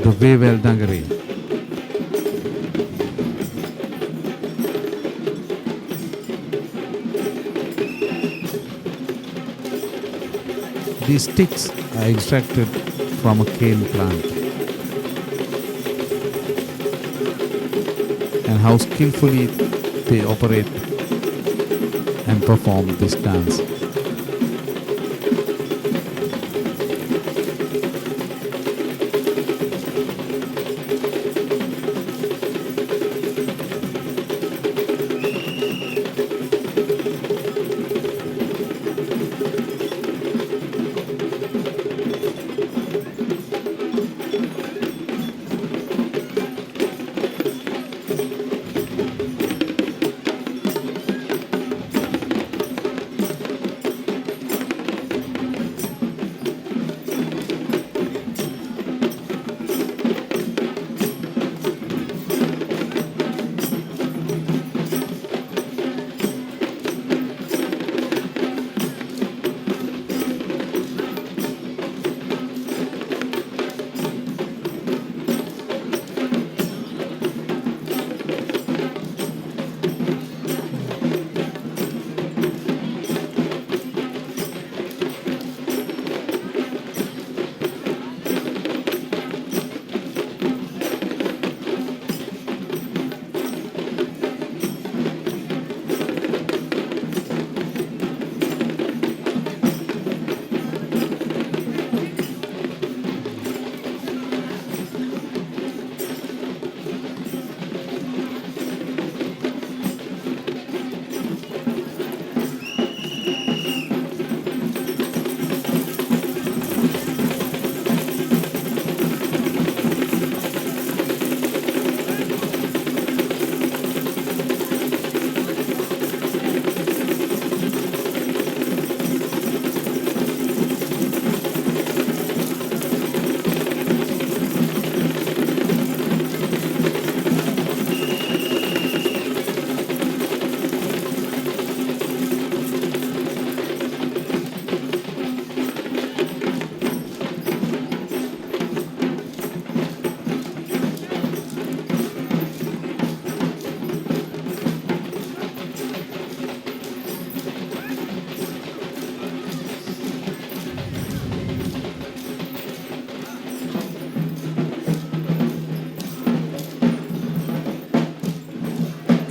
The Wewell Dangari. These sticks are extracted from a cane plant. And how skillfully they operate and perform this dance.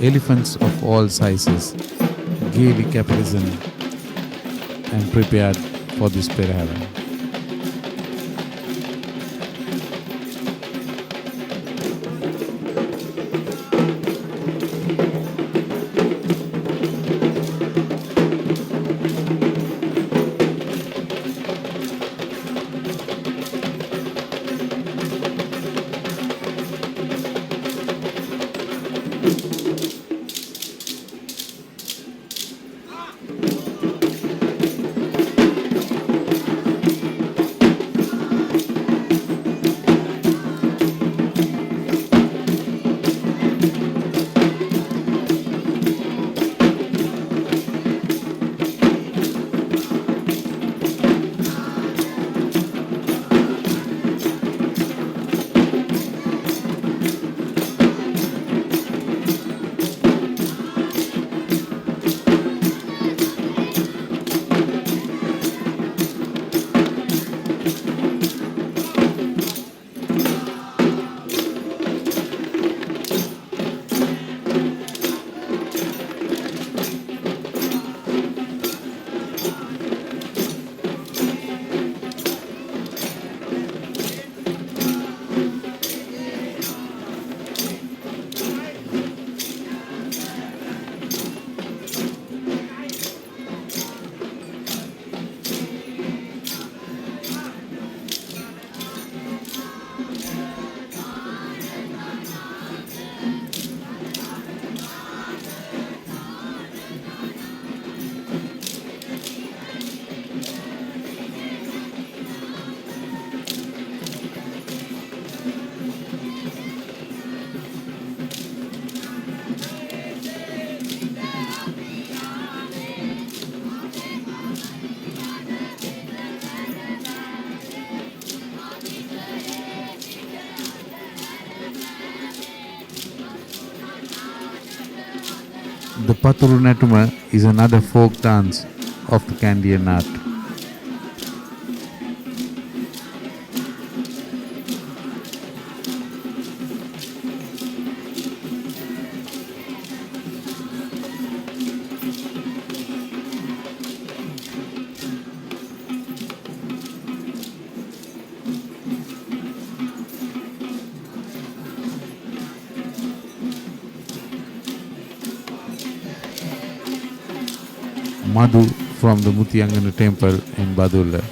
Elephants of all sizes gaily caparisoned and prepared for this perahera. The Pathurunatuma is another folk dance of the Kandyan art. Madhu from the Mutiyangana temple in Badulla.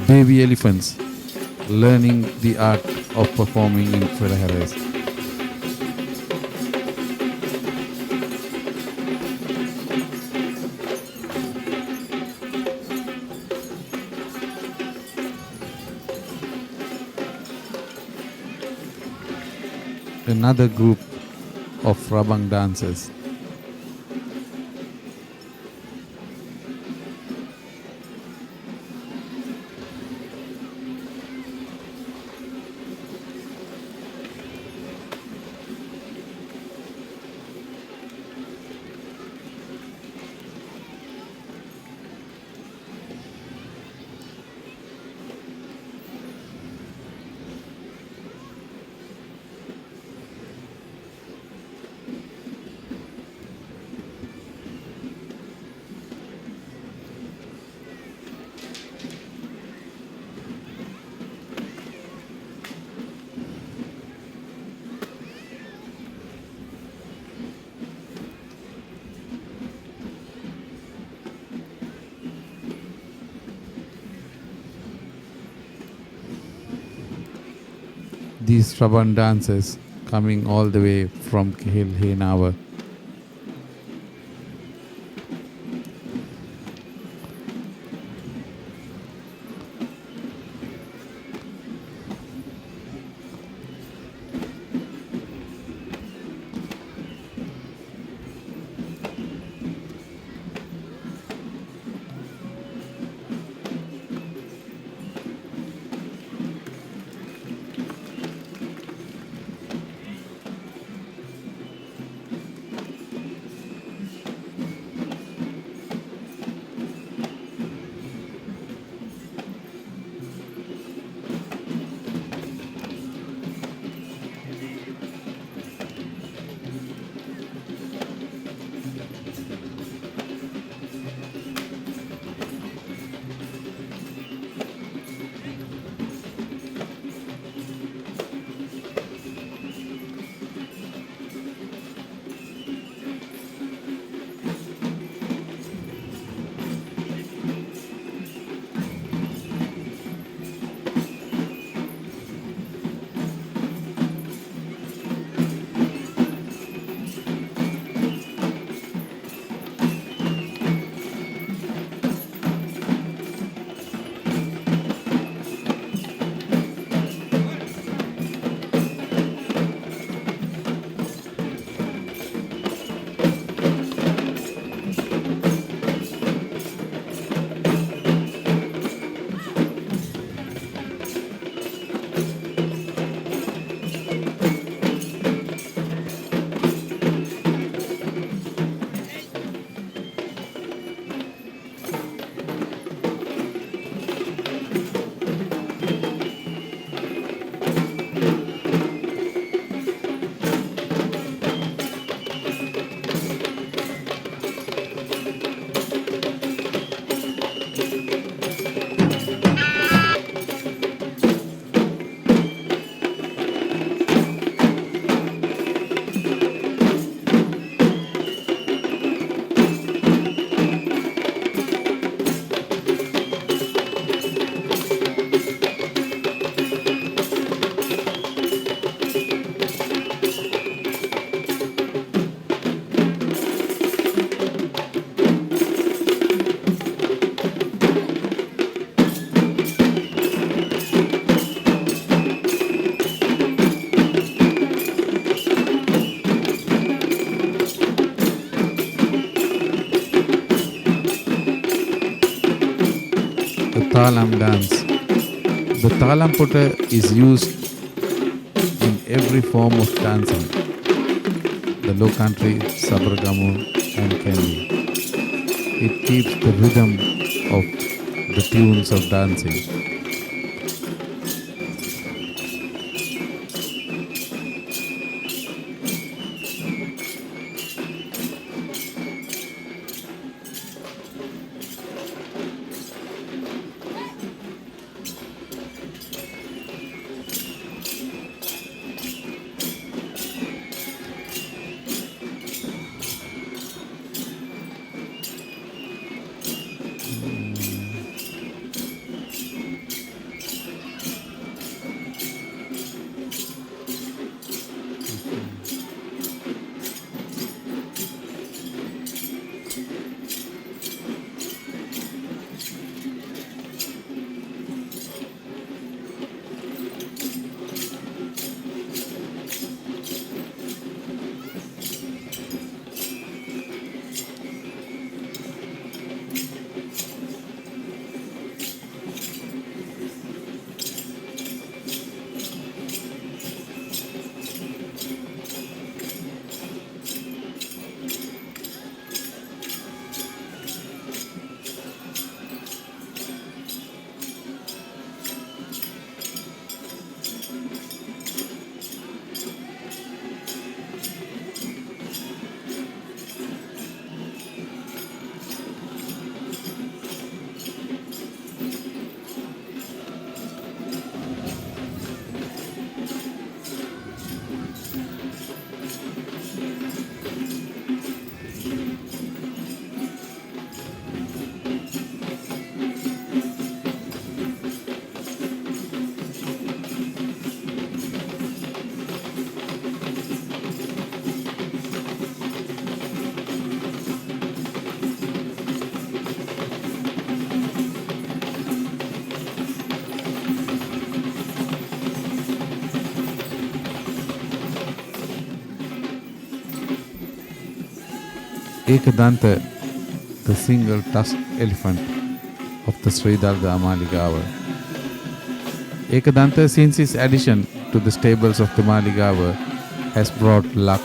Baby elephants learning the art of performing in peraheras. another group of rabang dancers. These rabang dancers coming all the way from Kehilhenawa. Talam dance. The talam putta is used in every form of dancing. The low country, Sabargamu and Kandy. It keeps the rhythm of the tunes of dancing. Ekadanta, the single tusked elephant of the Sri Dalada Maligawa. Ekadanta, since its addition to the stables of the Maligawa, has brought luck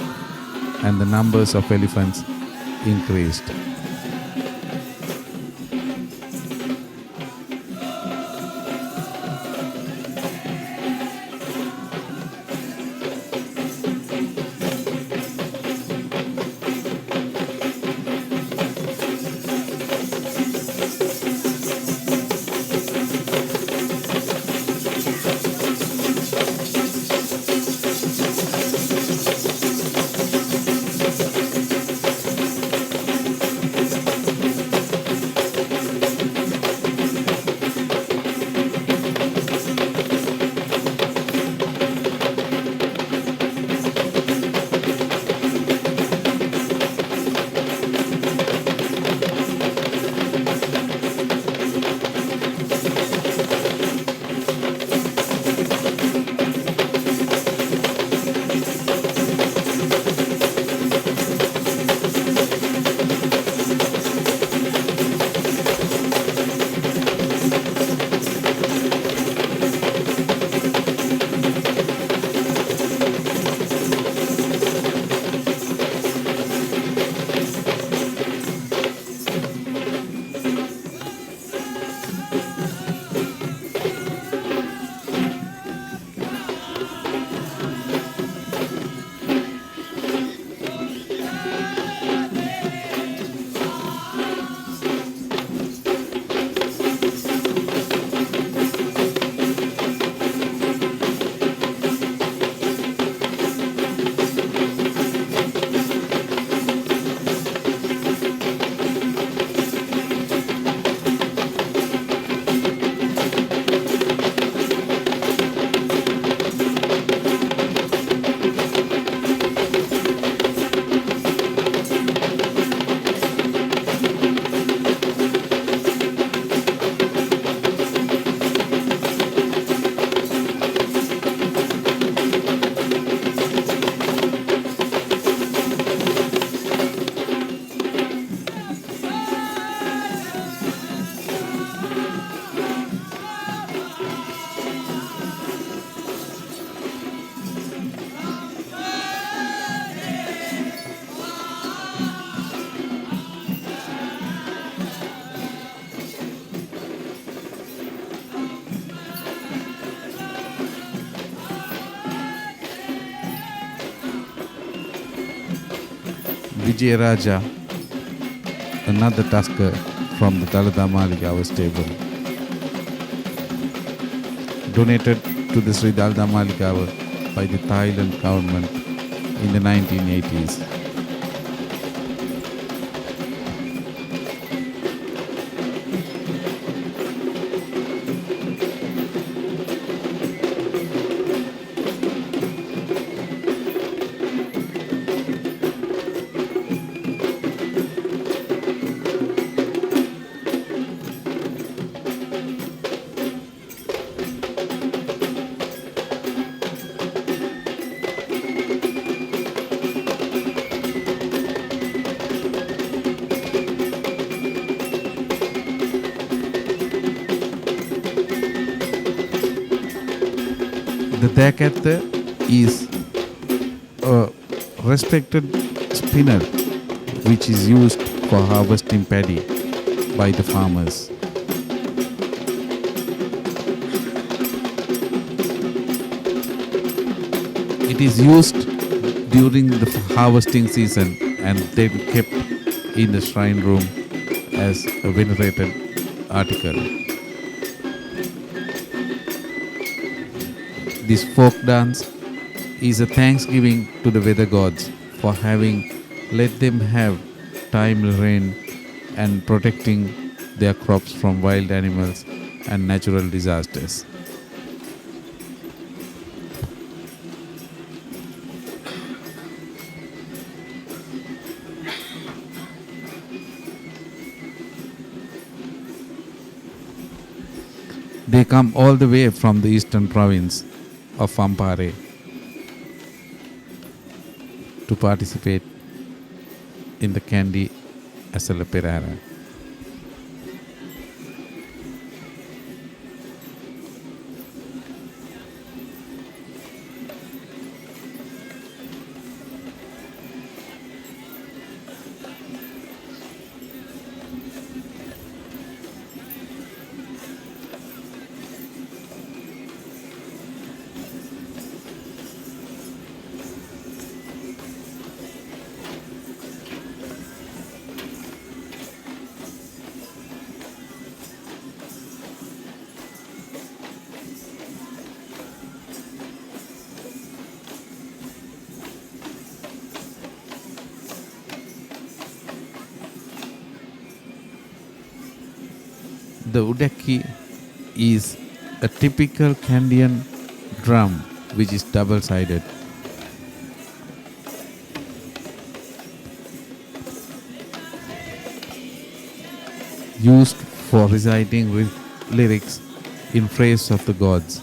and the numbers of elephants increased. Vijayaraja, another tusker from the Dalada Maligawa stable, donated to the Sri Dalada Maligawa by the Thailand government in the 1980s. The Dakatha is a respected spinner which is used for harvesting paddy by the farmers. It is used during the harvesting season and then kept in the shrine room as a venerated article. This folk dance is a thanksgiving to the weather gods for having let them have timely rain and protecting their crops from wild animals and natural disasters. They come all the way from the eastern province of Ampare to participate in the Kandy Esala Perahera. The udaki is a typical Kandian drum which is double-sided. Used for reciting lyrics in praise of the gods.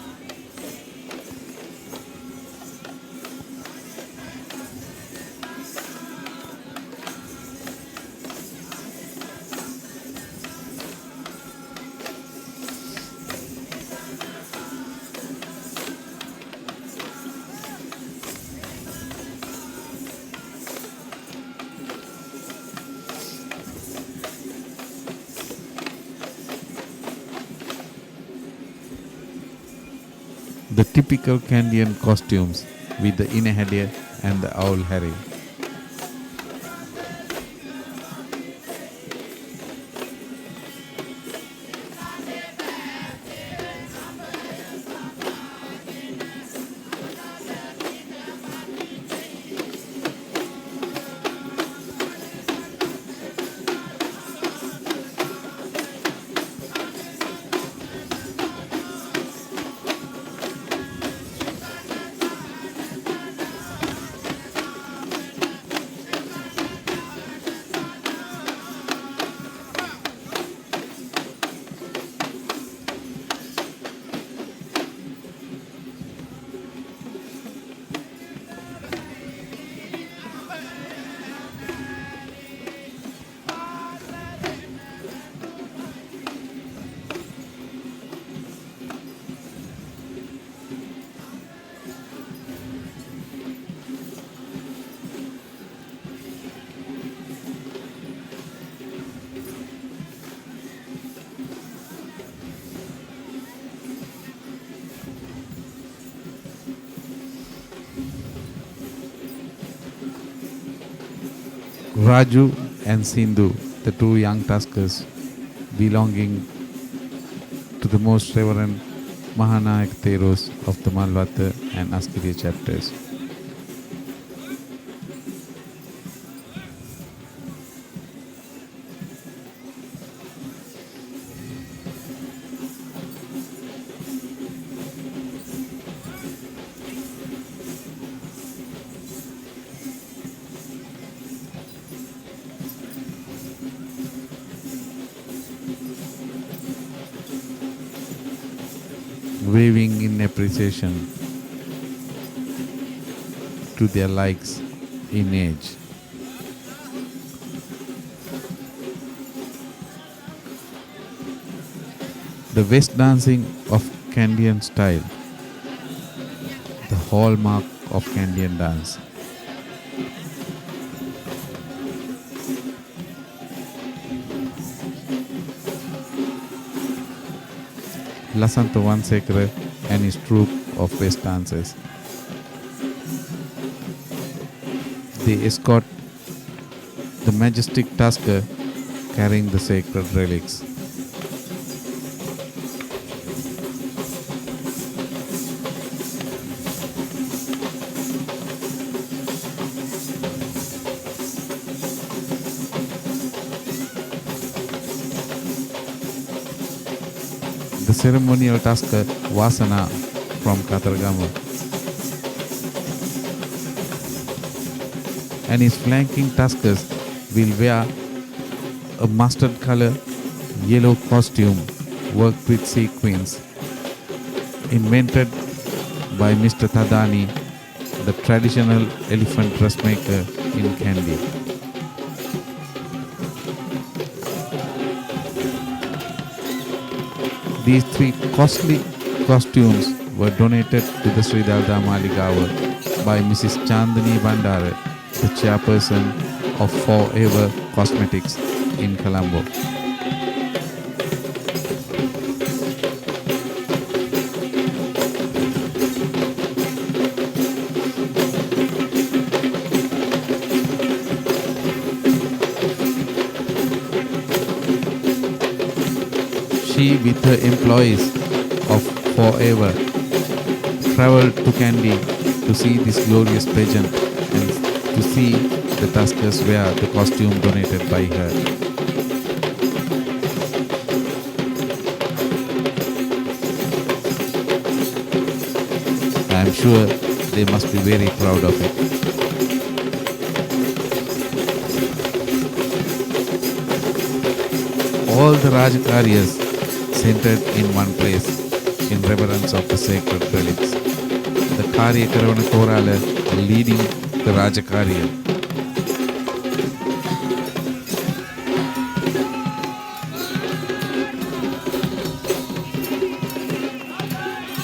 The typical Kandian costumes with the Inahadya and the owl Harry. Raju and Sindhu, the two young tuskers belonging to the most reverend Mahanayak Theros of the Malwata and Askiriya chapters. Waving in appreciation to their likes in age. The West dancing of Kandian style, the hallmark of Kandian dance. Lasanta Vansekara and his troupe of West dancers. They escort the majestic tusker carrying the sacred relics. The ceremonial tusker Vasana from Katargama and his flanking tuskers will wear a mustard color yellow costume worked with sequins, invented by Mr. Thadani, the traditional elephant dressmaker in Kandy. These three costly costumes were donated to the Sri Dalada Maligawa by Mrs. Chandani Bandare, the chairperson of Forever Cosmetics in Colombo. She, with her employees of Forever, traveled to Kandy to see this glorious pageant and to see the tuskers wear the costume donated by her. I am sure they must be very proud of it. All the Rajakaryas centered in one place in reverence of the sacred relics. The Karya Karavana Korala leading the Rajakarya.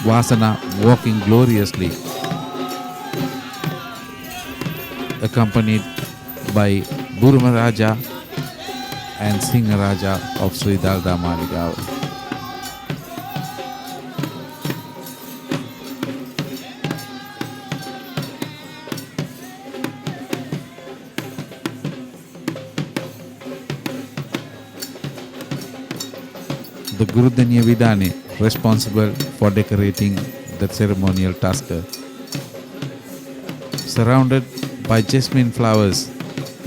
Vasana walking gloriously, accompanied by Burma Raja and Singha Raja of Sri Dalada Maligawa. The Gurudanya Vidane, responsible for decorating the ceremonial tusker. Surrounded by jasmine flowers,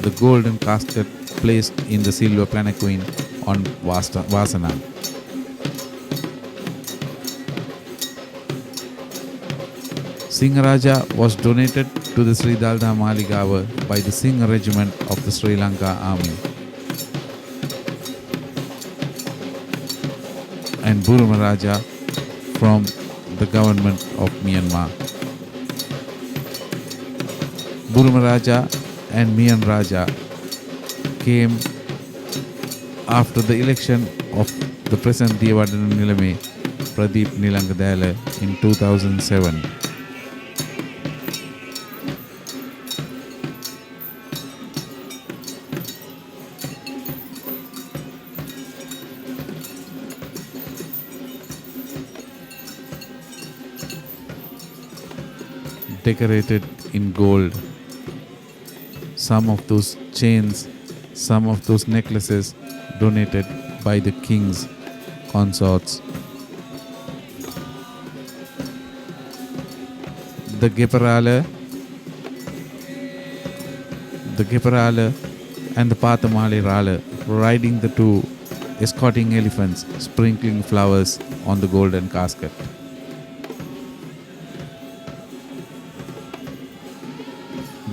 the golden casket placed in the silver palanquin on Vasana. Singharaja was donated to the Sri Dalada Maligawa by the Singha Regiment of the Sri Lanka Army. And Burma Raja from the government of Myanmar. Burma Raja and Myan Raja came after the election of the present Devadana Nilame Pradeep Nilangadala in 2007. Decorated in gold. Some of those chains, some of those necklaces donated by the king's consorts. The Geparala and the Pathamali Rala riding the two, escorting elephants, sprinkling flowers on the golden casket.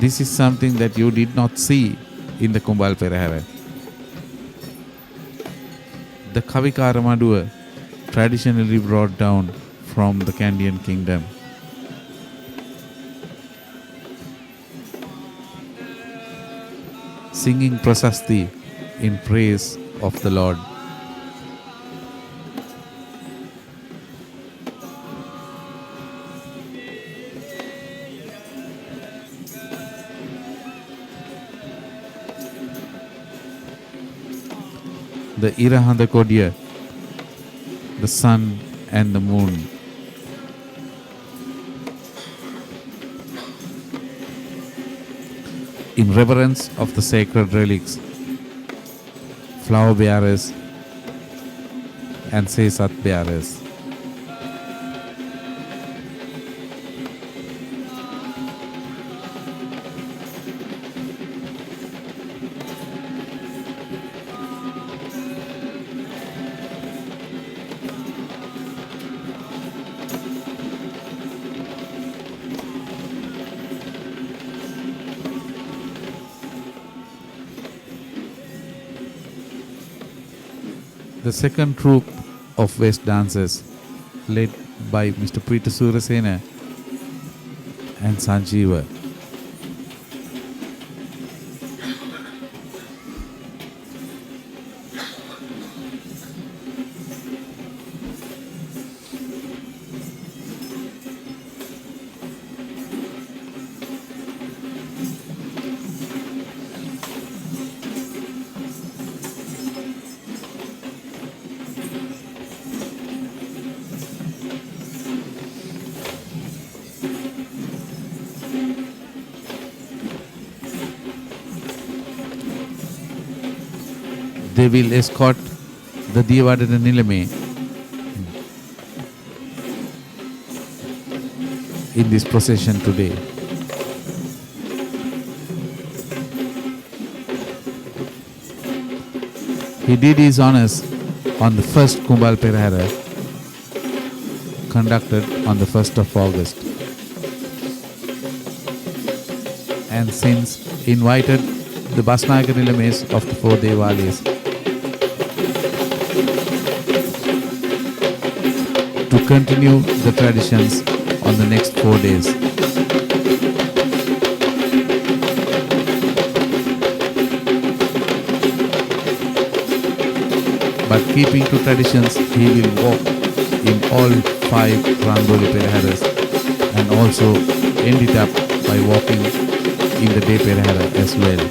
This is something that you did not see in the Esala Perahera. The Kavikara Madua, traditionally brought down from the Kandyan kingdom. Singing Prasasti in praise of the Lord. The Irahanda Kodia, the sun and the moon. In reverence of the sacred relics, flower bearers and Sesat bearers. The second troupe of West dancers, led by Mr. Peter Surasena and Sanjeeva. They will escort the Devadana Nilame in this procession today. He did his honors on the first Kumbal Perahera conducted on the 1st of August, and since invited the Basnayaka Nilames of the 4 Devalis to continue the traditions on the next 4 days. But keeping to traditions, he will walk in all 5 Randoli Peraheras and also end it up by walking in the day Perahera as well.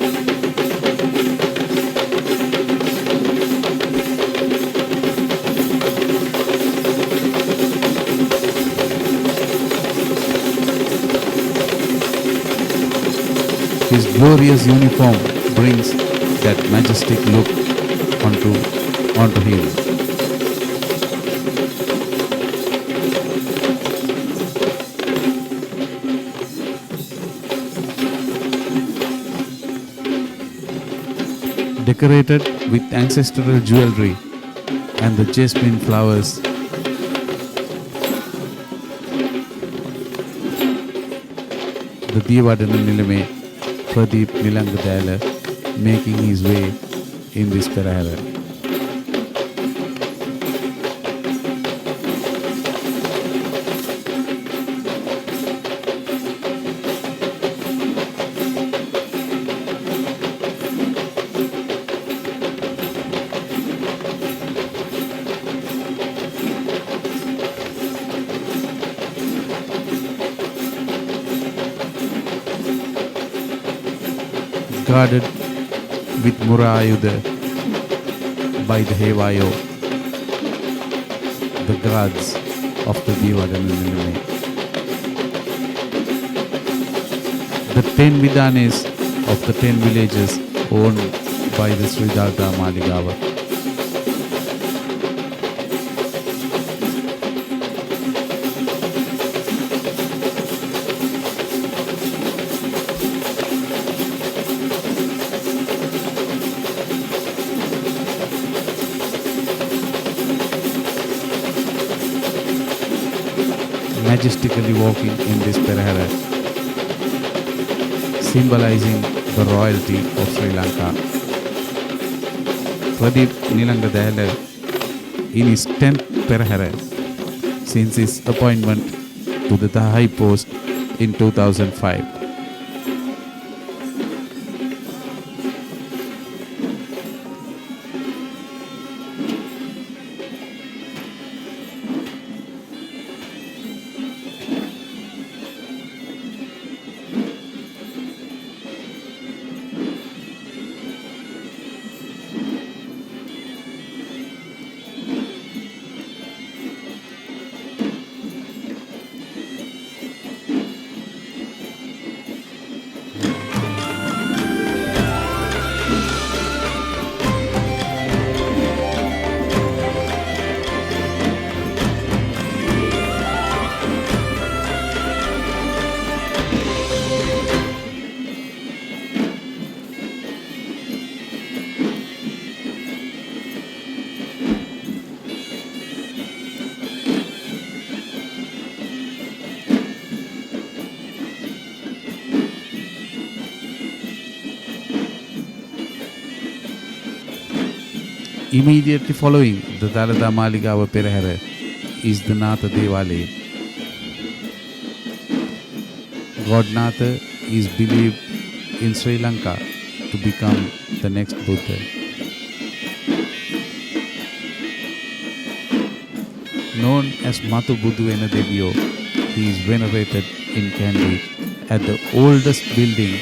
His glorious uniform brings that majestic look onto him. Decorated with ancestral jewelry and the jasmine flowers, the Devadana Nilame Pradeep Nilangadala making his way in this Perahera. Guarded with Murayuda by the Hevayo, the gods of the Devadana Nilame. The 10 Vidanes of the 10 villages owned by the Sri Dalada Maligawa. Majestically walking in this Perahera, symbolizing the royalty of Sri Lanka. Pradeep Nilangadala in his 10th Perahera since his appointment to the high post in 2005. Immediately following the Dalada Maligawa Perahera is the Natha Devali. God Natha is believed in Sri Lanka to become the next Buddha. Known as Mathu Buddhu Enadevio, he is venerated in Kandy at the oldest building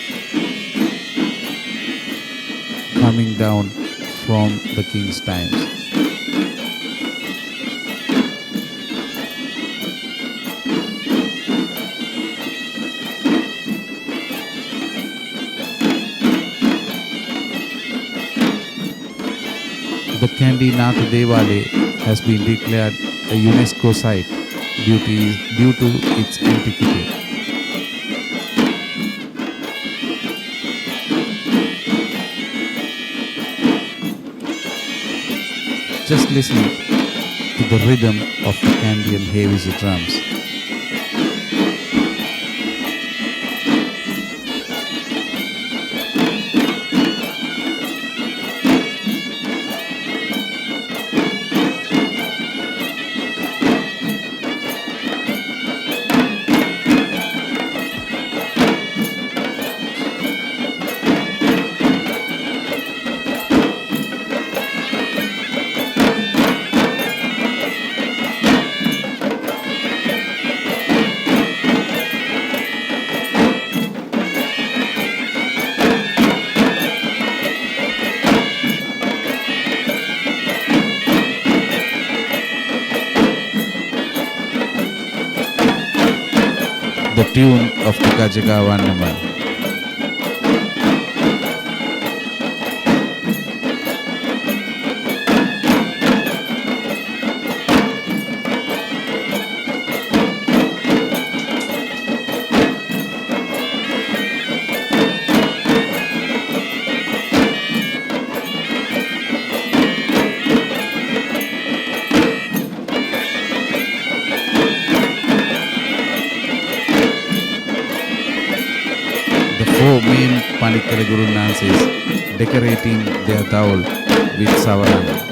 coming down from the king's times. The Kandy Nath Devale has been declared a UNESCO site due to its antiquity. Just listen to the rhythm of the Kandian heavy drums. The tune of the Gajagawannamal. Four main Panikala Guru dances decorating their dowel with savaran.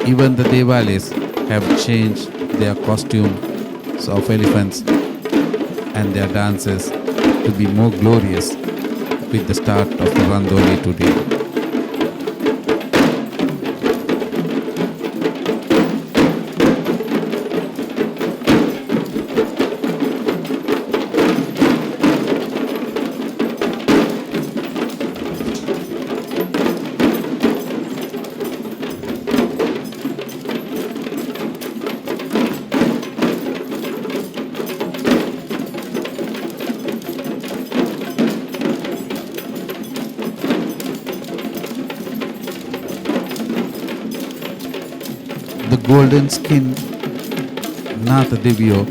Even the Devales have changed their costumes of elephants and their dances to be more glorious with the start of the Randoli today. The golden skin Nath Divyo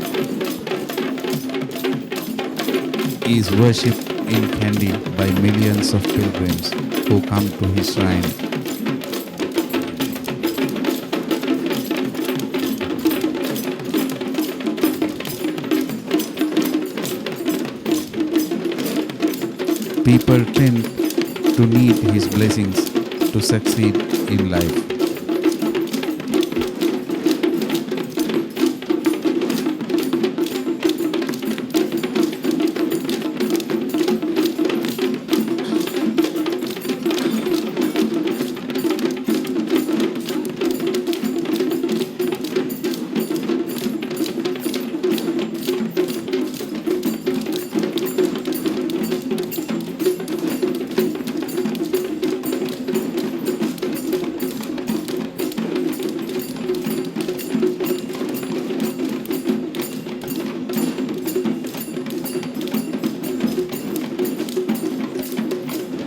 is worshipped in Kandy by millions of pilgrims who come to his shrine. People tend to need his blessings to succeed in life.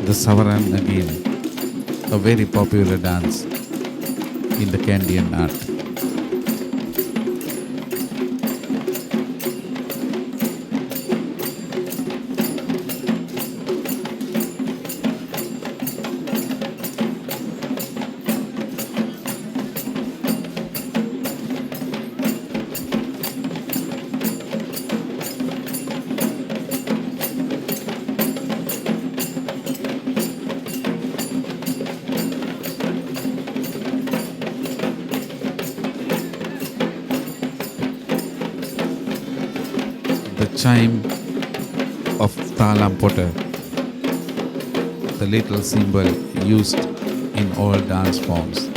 The Savaran again, a very popular dance in the Kandian art. chime of talam potter, the little symbol used in all dance forms.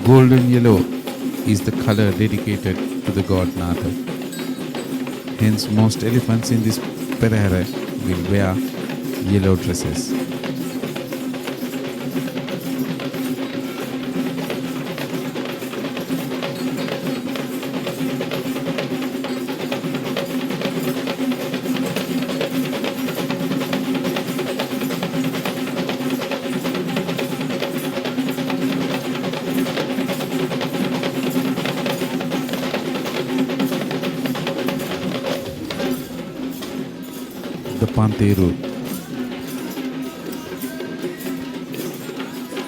Golden yellow is the color dedicated to the god Natha. Hence, most elephants in this Perahera will wear yellow dresses. The Panteru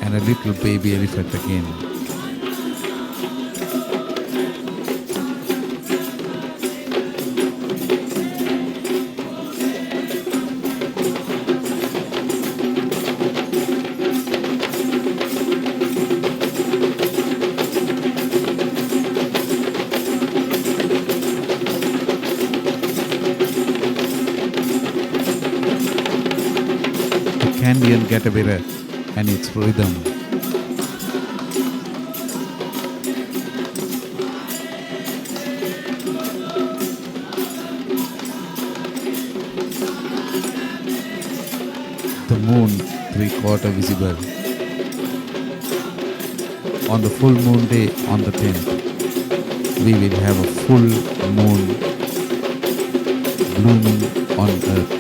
and a little baby elephant again. Kandy and Gatavira and its rhythm. The moon 3/4 visible. On the full moon day on the 10th, we will have a full moon blooming on earth.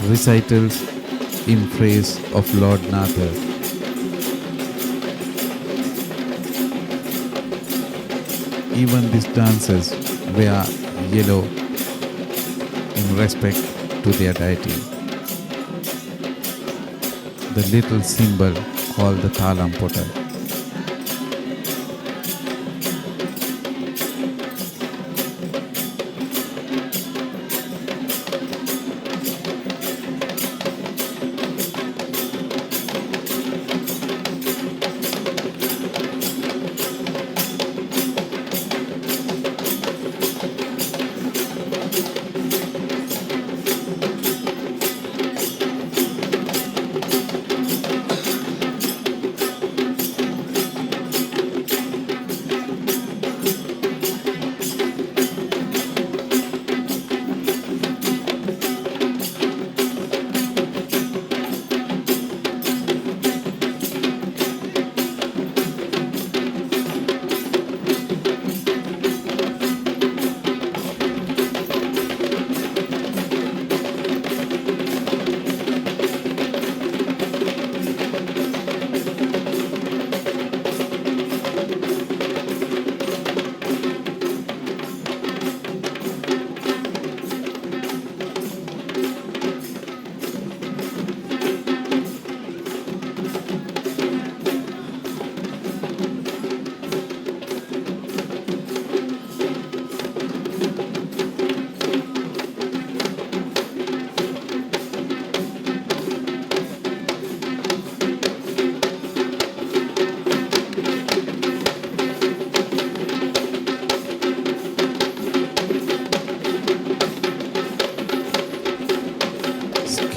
Recitals in praise of Lord Natha. Even these dancers wear yellow in respect to their deity. The little symbol called the talam potter.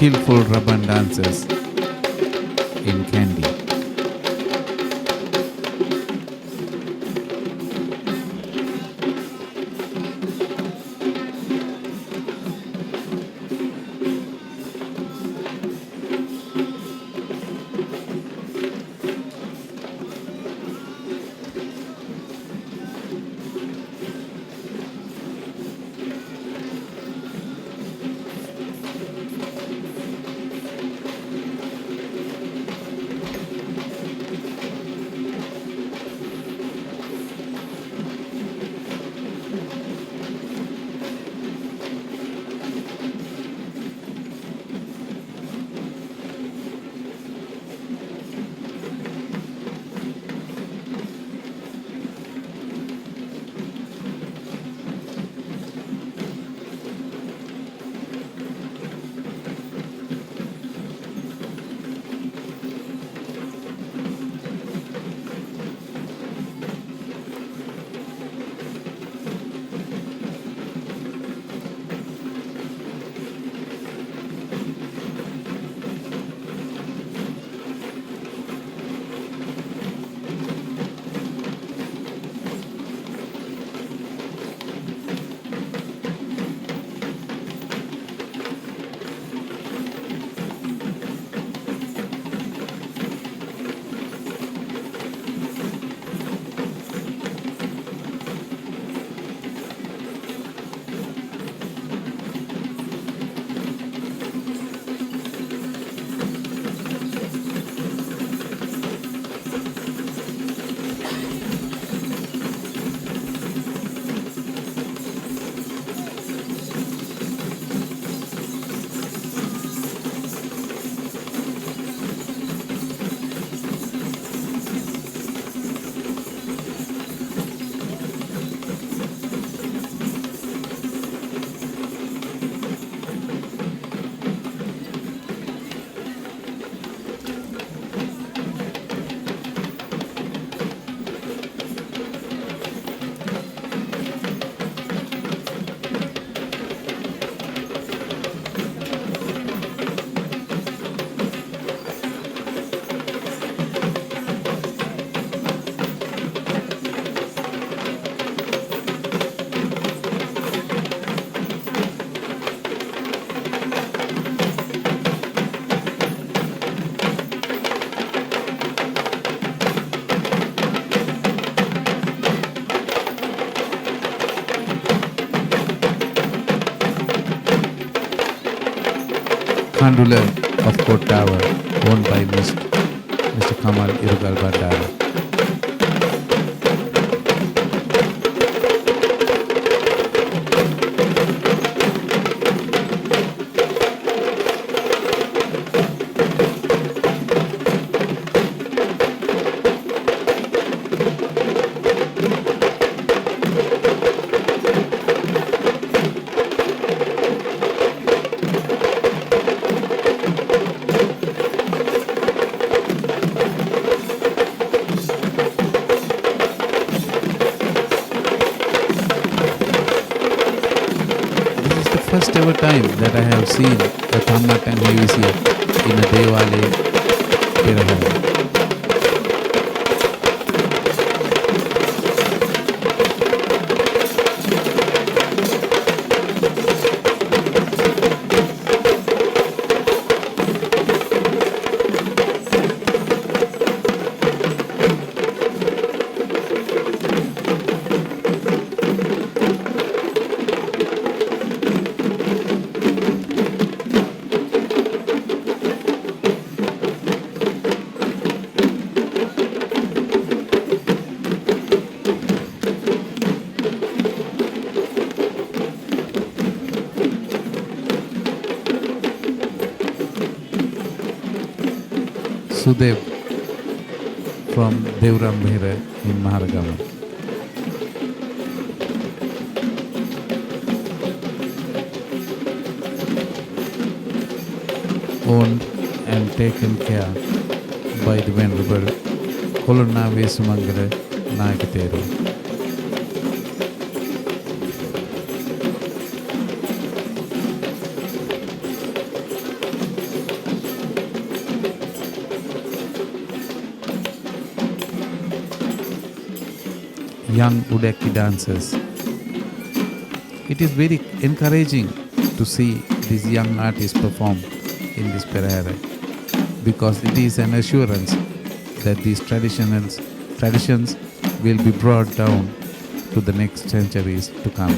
Skillful rubber dancers in Kandy. Handler of Court Tower, owned by Mr. Kamal Irugal Bandara. First ever time that I have seen a Tammatang HVC in a Devale Perahera. Sudev from Devram Perahera in Maligawa. Owned and taken care by the Venerable Kolonna Vesumangala Nayakatheru. Young Udaki dancers. It is very encouraging to see these young artists perform in this Perahera, because it is an assurance that these traditions will be brought down to the next centuries to come.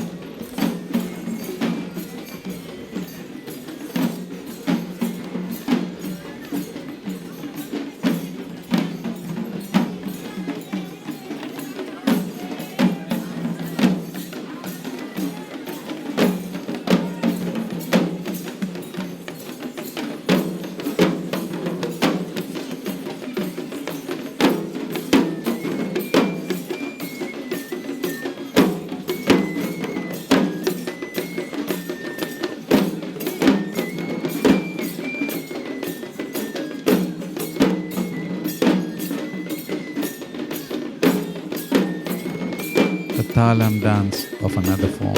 Thalam dance of another form.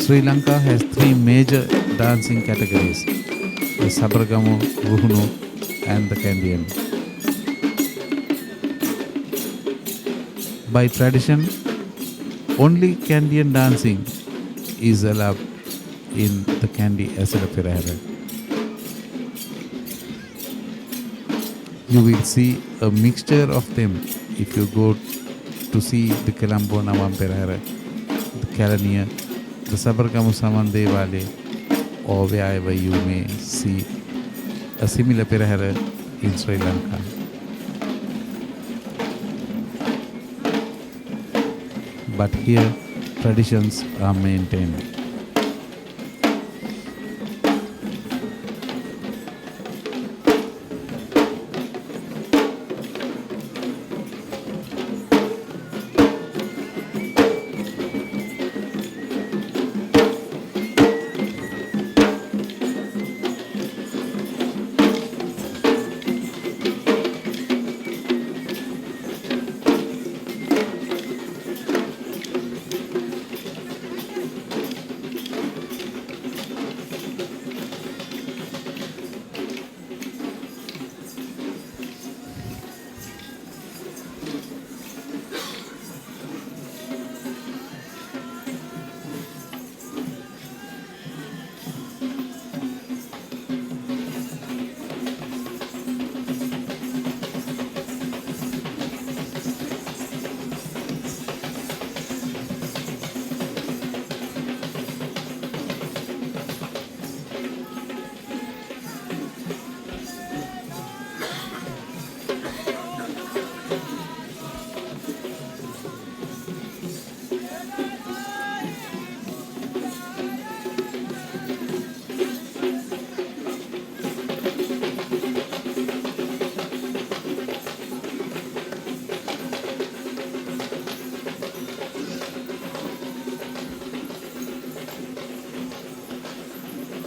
Sri Lanka has three major dancing categories: the Sabargamu, Ruhunu and the Kandyan. By tradition, only Kandyan dancing is allowed in the Kandy Esala Perahera. You will see a mixture of them if you go to see the Colombo Navam Perahera, the Kalaniya, the Sabargamu Samande Vale, or wherever you may see a similar Perahera in Sri Lanka. But here traditions are maintained.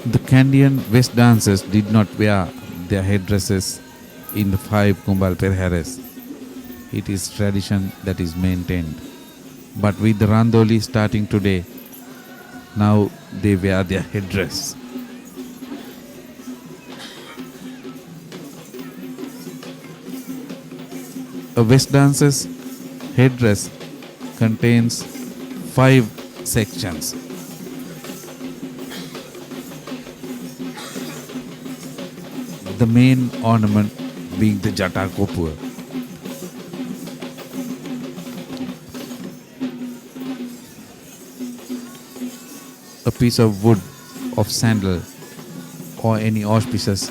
The Kandian West dancers did not wear their headdresses in the 5 Perheras. It is tradition that is maintained. But with the Randoli starting today, now they wear their headdress. A West dancer's headdress contains 5 sections. The main ornament being the Jata Kopua. A piece of wood of sandal or any auspicious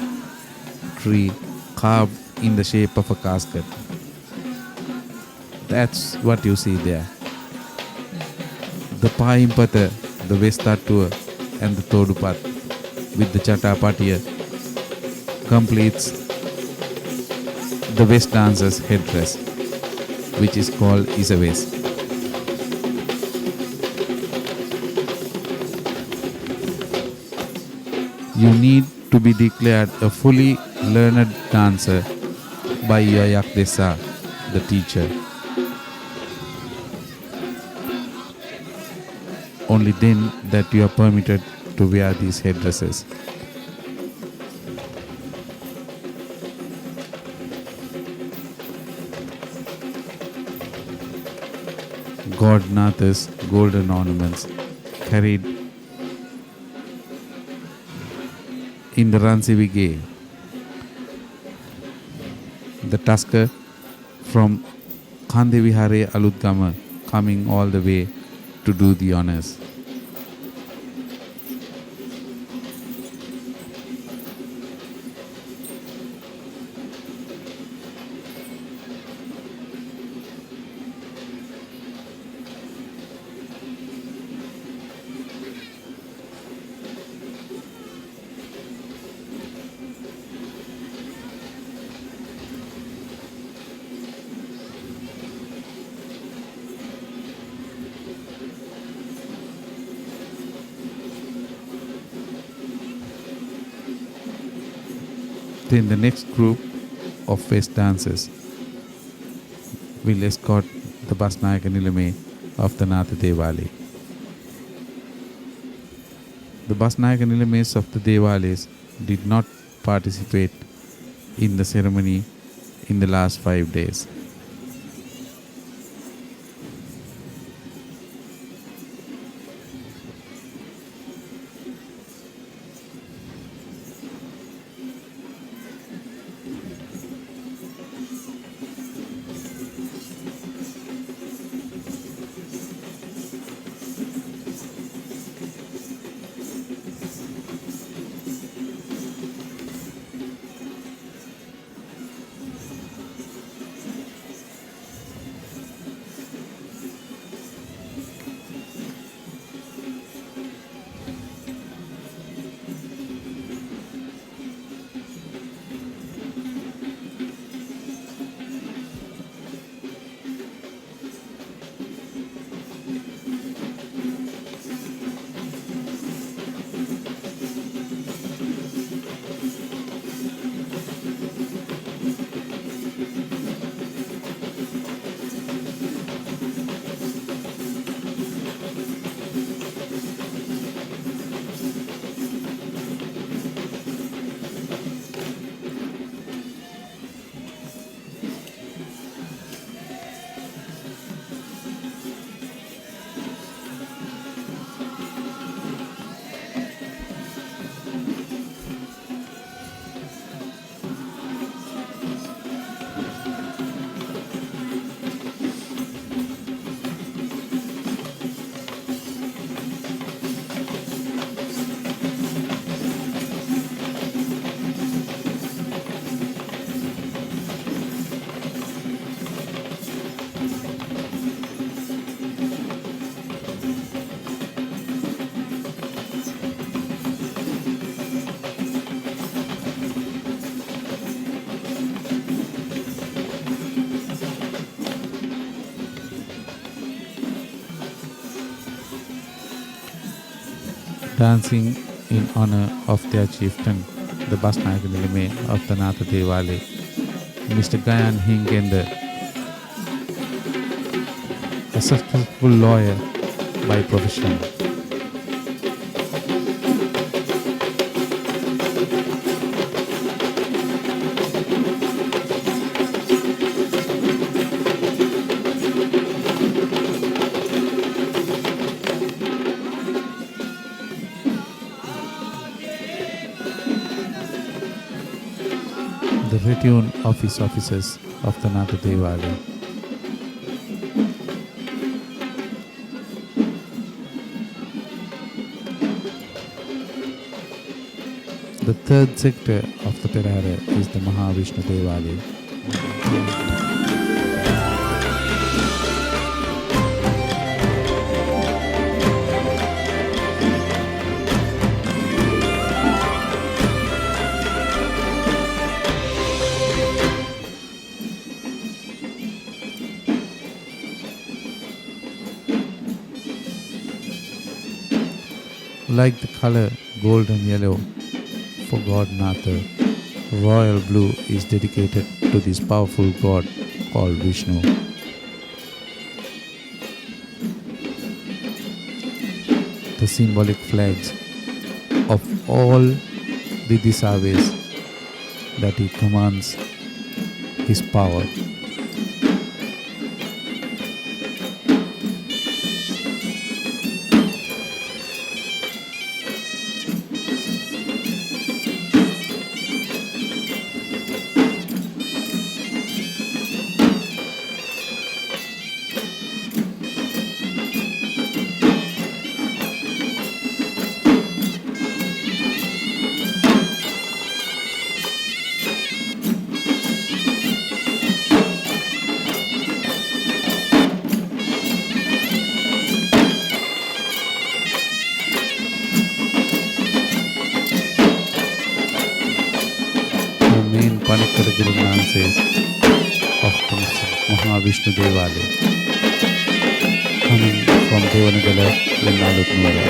tree carved in the shape of a casket. That's what you see there. The Paimpata, the Vestatua and the Todupat with the Chatapatiya completes the West dancer's headdress, which is called Isaves. You need to be declared a fully learned dancer by your Yakdesa, the teacher. Only then that you are permitted to wear these headdresses. God Natha's golden ornaments carried in the Ransivige, the tusker from Kandy Vihare Aludgama coming all the way to do the honors. Then the next group of West dancers will escort the Basnayaka Nilame of the Natha Devali. The Basnayaka Nilames of the Devalis did not participate in the ceremony in the last 5 days. Dancing in honor of their chieftain, the Basnayakanilime of the Natha Devale, Mr. Gayan Hingender, a successful lawyer by profession. The retinue of his officers of the Natha Devale. The third sector of the Perahera is the Mahavishnu Devale. Like the color gold and yellow for God Natha, royal blue is dedicated to this powerful god called Vishnu. The symbolic flags of all the disaways that he commands his power. Main Panikara Guru dances of the Mahavishnu Devale, coming from Devanagala in Naluknura.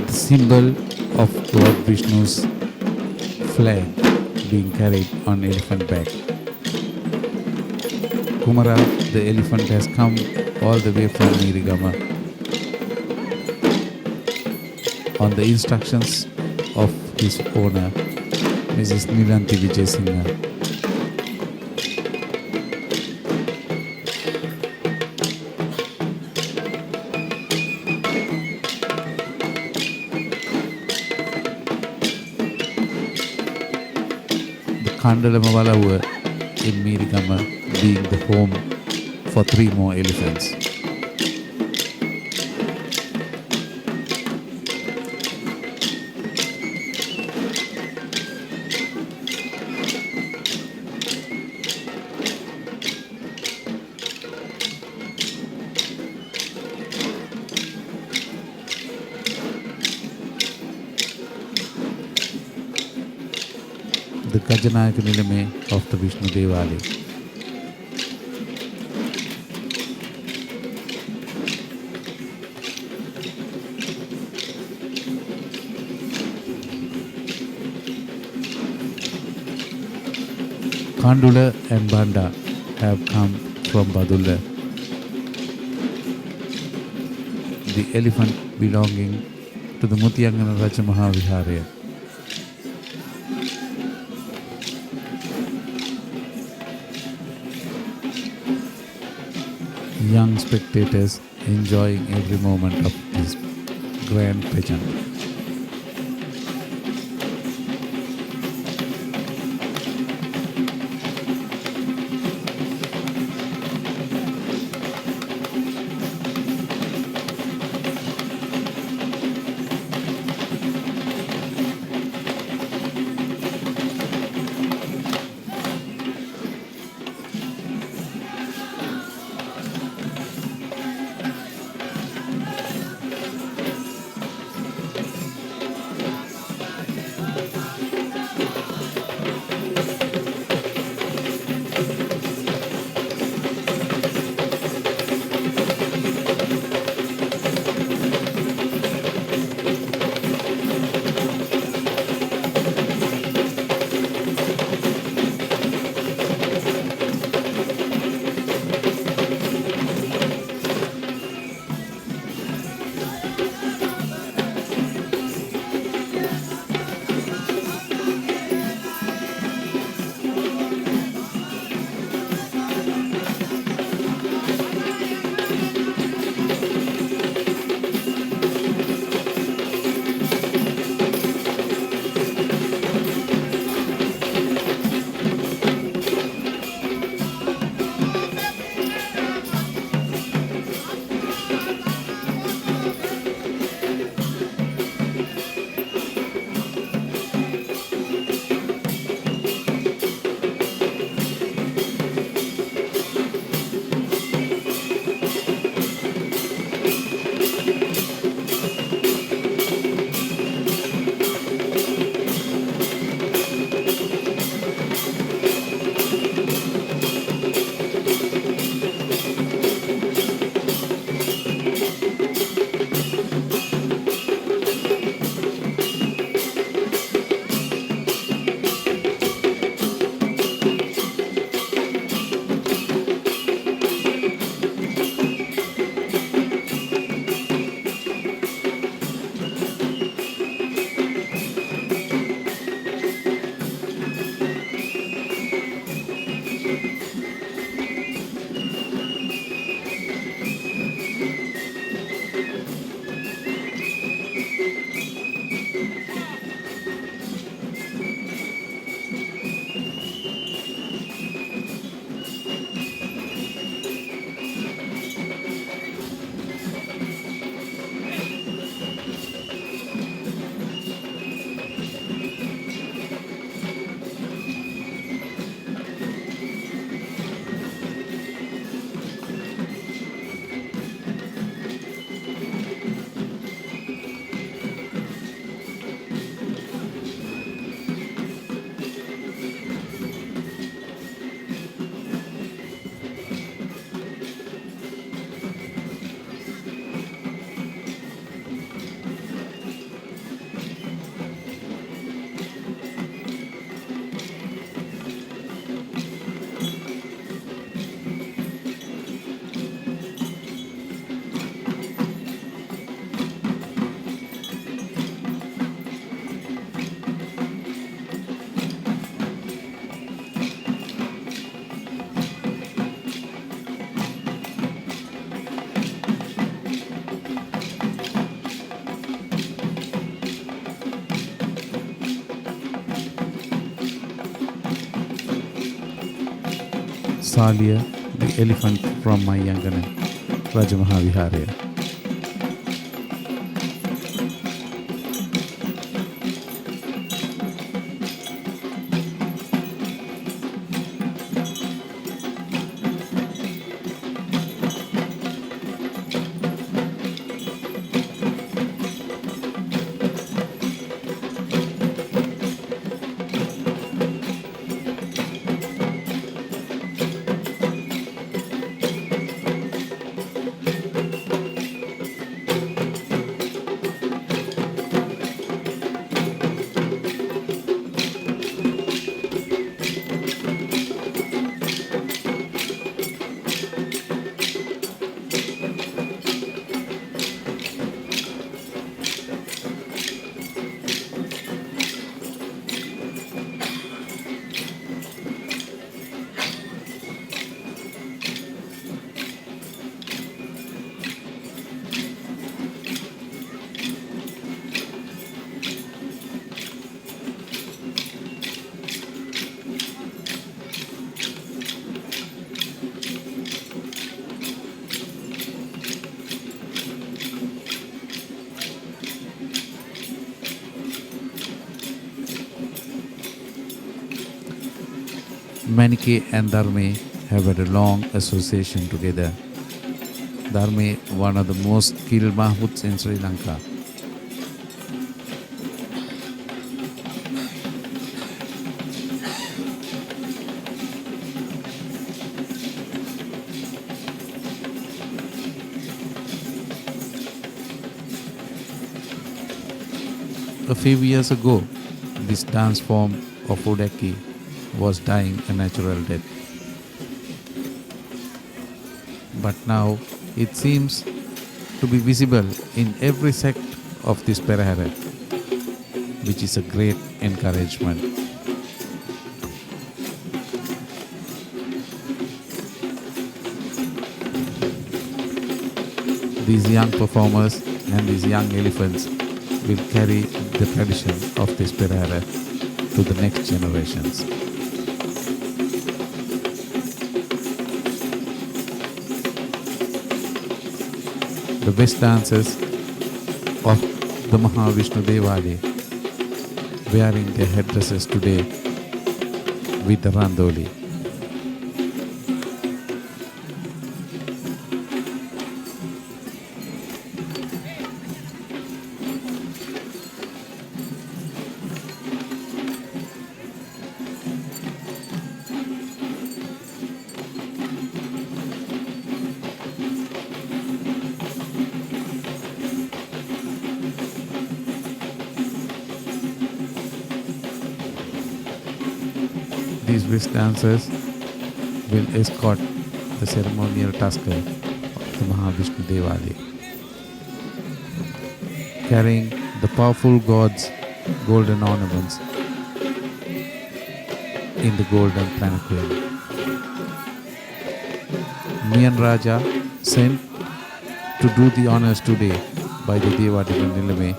Symbol of Lord Vishnu's flag being carried on elephant back. Kumara, the elephant, has come all the way from Maligawa on the instructions of his owner, Mrs. Nilanti Vijay Singha. Kandalamawalawa in Maligawa being the home for 3 more elephants. The Gajanayaka of the Vishnu Devale. Kandula and Banda have come from Badulla. The elephant belonging to the Mutyangana Raja Mahaviharya. Young spectators enjoying every moment of this grand pageant. Salia, the elephant from my Yangana, Rajamahaviharya. Manike and Dharme have had a long association together. Dharme, one of the most skilled mahouts in Sri Lanka. A few years ago, this dance form of Udaki was dying a natural death. But now it seems to be visible in every sect of this Perahera, which is a great encouragement. These young performers and these young elephants will carry the tradition of this Perahera to the next generations. The best dancers of the Mahavishnu Devali wearing their headdresses today with the Randoli. These West dancers will escort the ceremonial tusker of the Mahavishnu Devali, carrying the powerful god's golden ornaments in the golden palanquin. Mian Raja sent to do the honors today by the Devadivan Nilame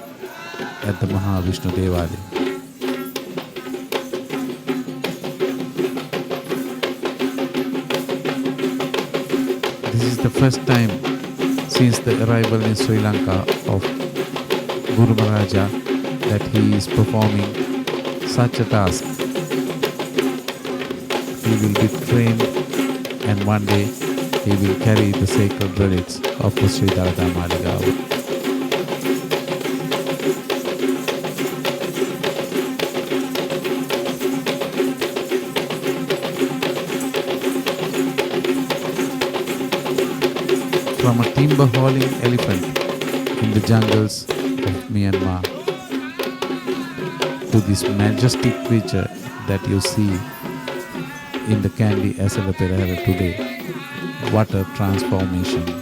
at the Mahavishnu Devali. This is the first time since the arrival in Sri Lanka of Guru Maharaja that he is performing such a task. He will be trained and one day he will carry the sacred relics of the Sri Dalada Maligawa. From a timber hauling elephant in the jungles of Myanmar to this majestic creature that you see in the Kandy Esala Perahera today. What a transformation!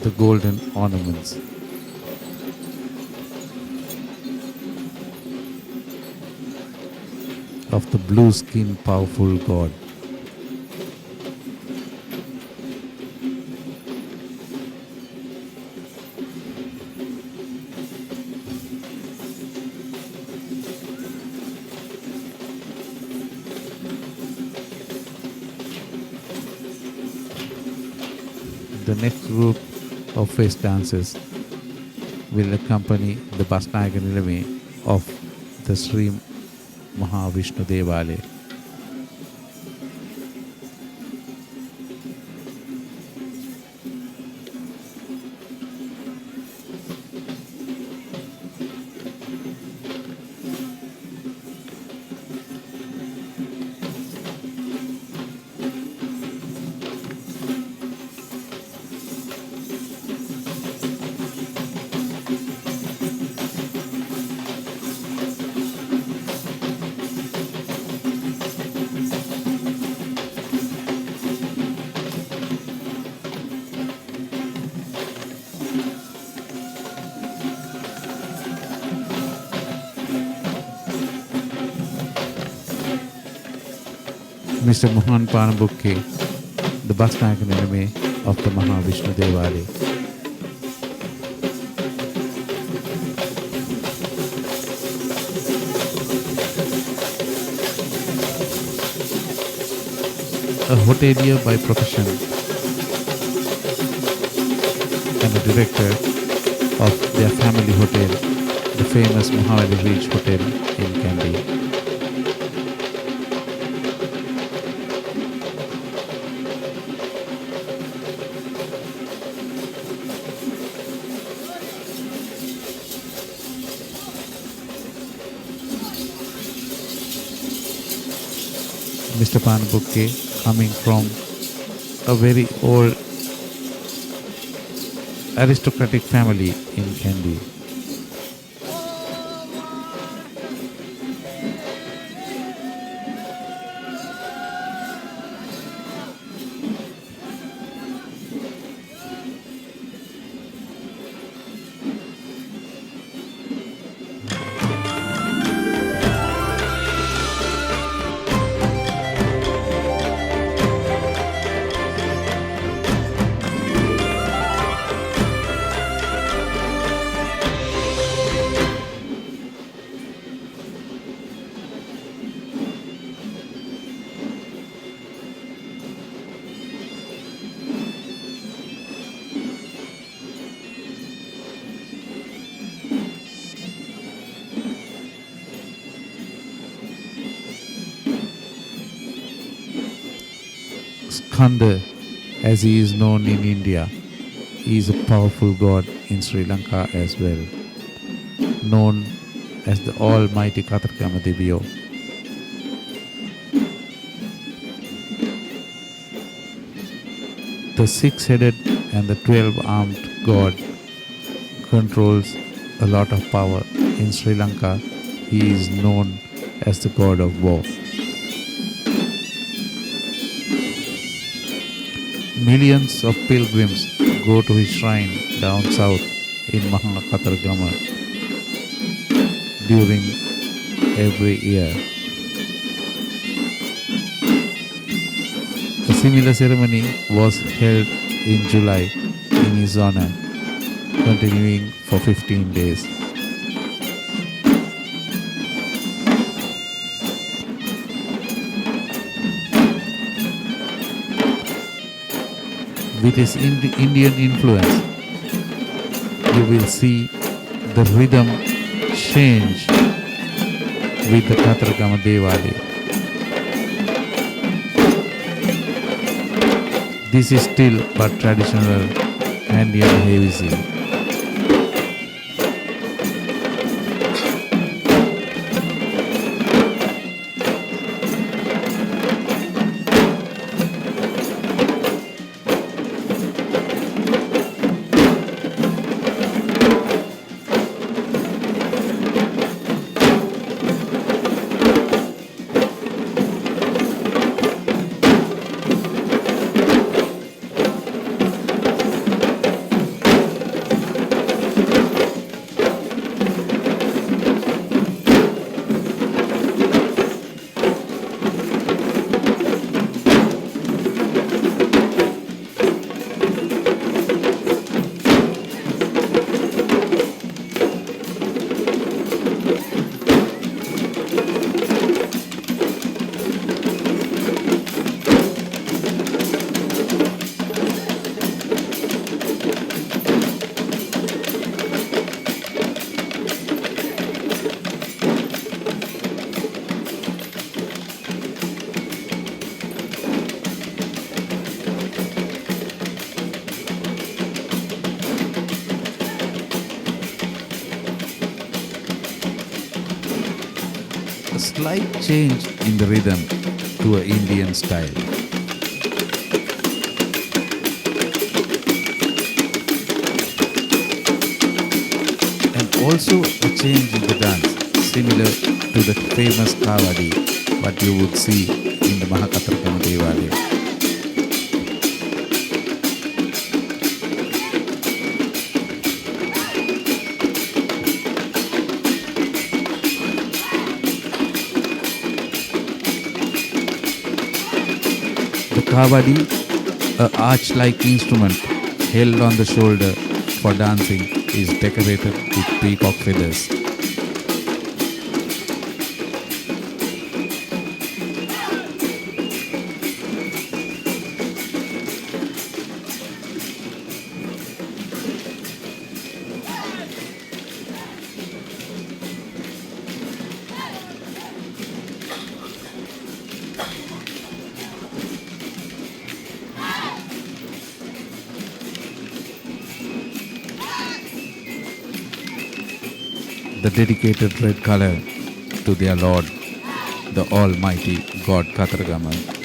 The golden ornaments. Of the blue skin powerful god. The next group of face dancers will accompany the Basnaga Nilame of the Sri Mahavishnu Devali. Mr. Mohan Panabukke, the Basnaga Nilame of the Mahavishnu Devali. a hotelier by profession and a director of their family hotel, the famous Mohammed Ridge Hotel in Kandy. Mr. Panabukke, coming from a very old aristocratic family in Kandy. Skanda, as he is known in India, is a powerful god in Sri Lanka as well, known as the Almighty Katarkama Devyo. The six-headed and the 12-armed god controls a lot of power. In Sri Lanka, he is known as the god of war. Millions of pilgrims go to his shrine down south in Mahakatargama during every year. A similar ceremony was held in July in his honor, continuing for 15 days. With his Indian influence, you will see the rhythm change with the Katargama Devali. This is still but traditional Indian behavior. A slight change in the rhythm to an Indian style. And also a change in the dance, similar to the famous Kavadi, what you would see in the Mahakatarkama Devali. Kavadi, an arch-like instrument held on the shoulder for dancing, is decorated with peacock feathers. the dedicated red color to their Lord, the Almighty God Kataragama.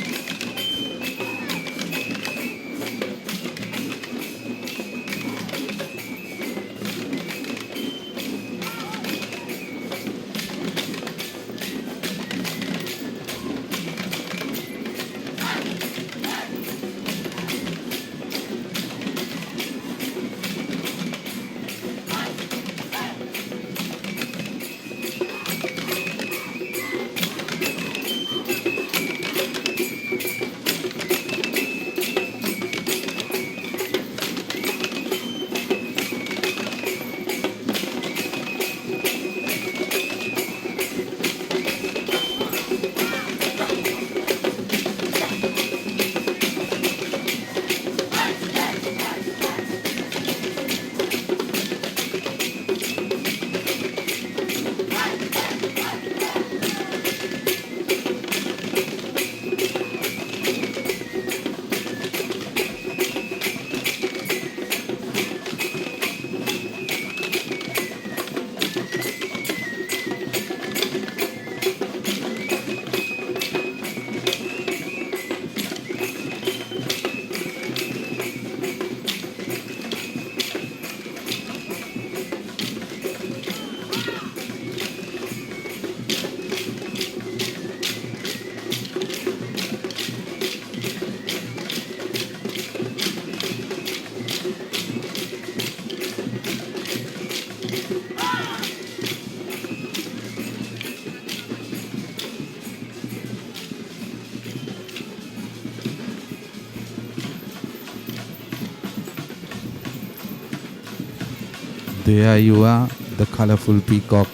There you are, the colorful peacock,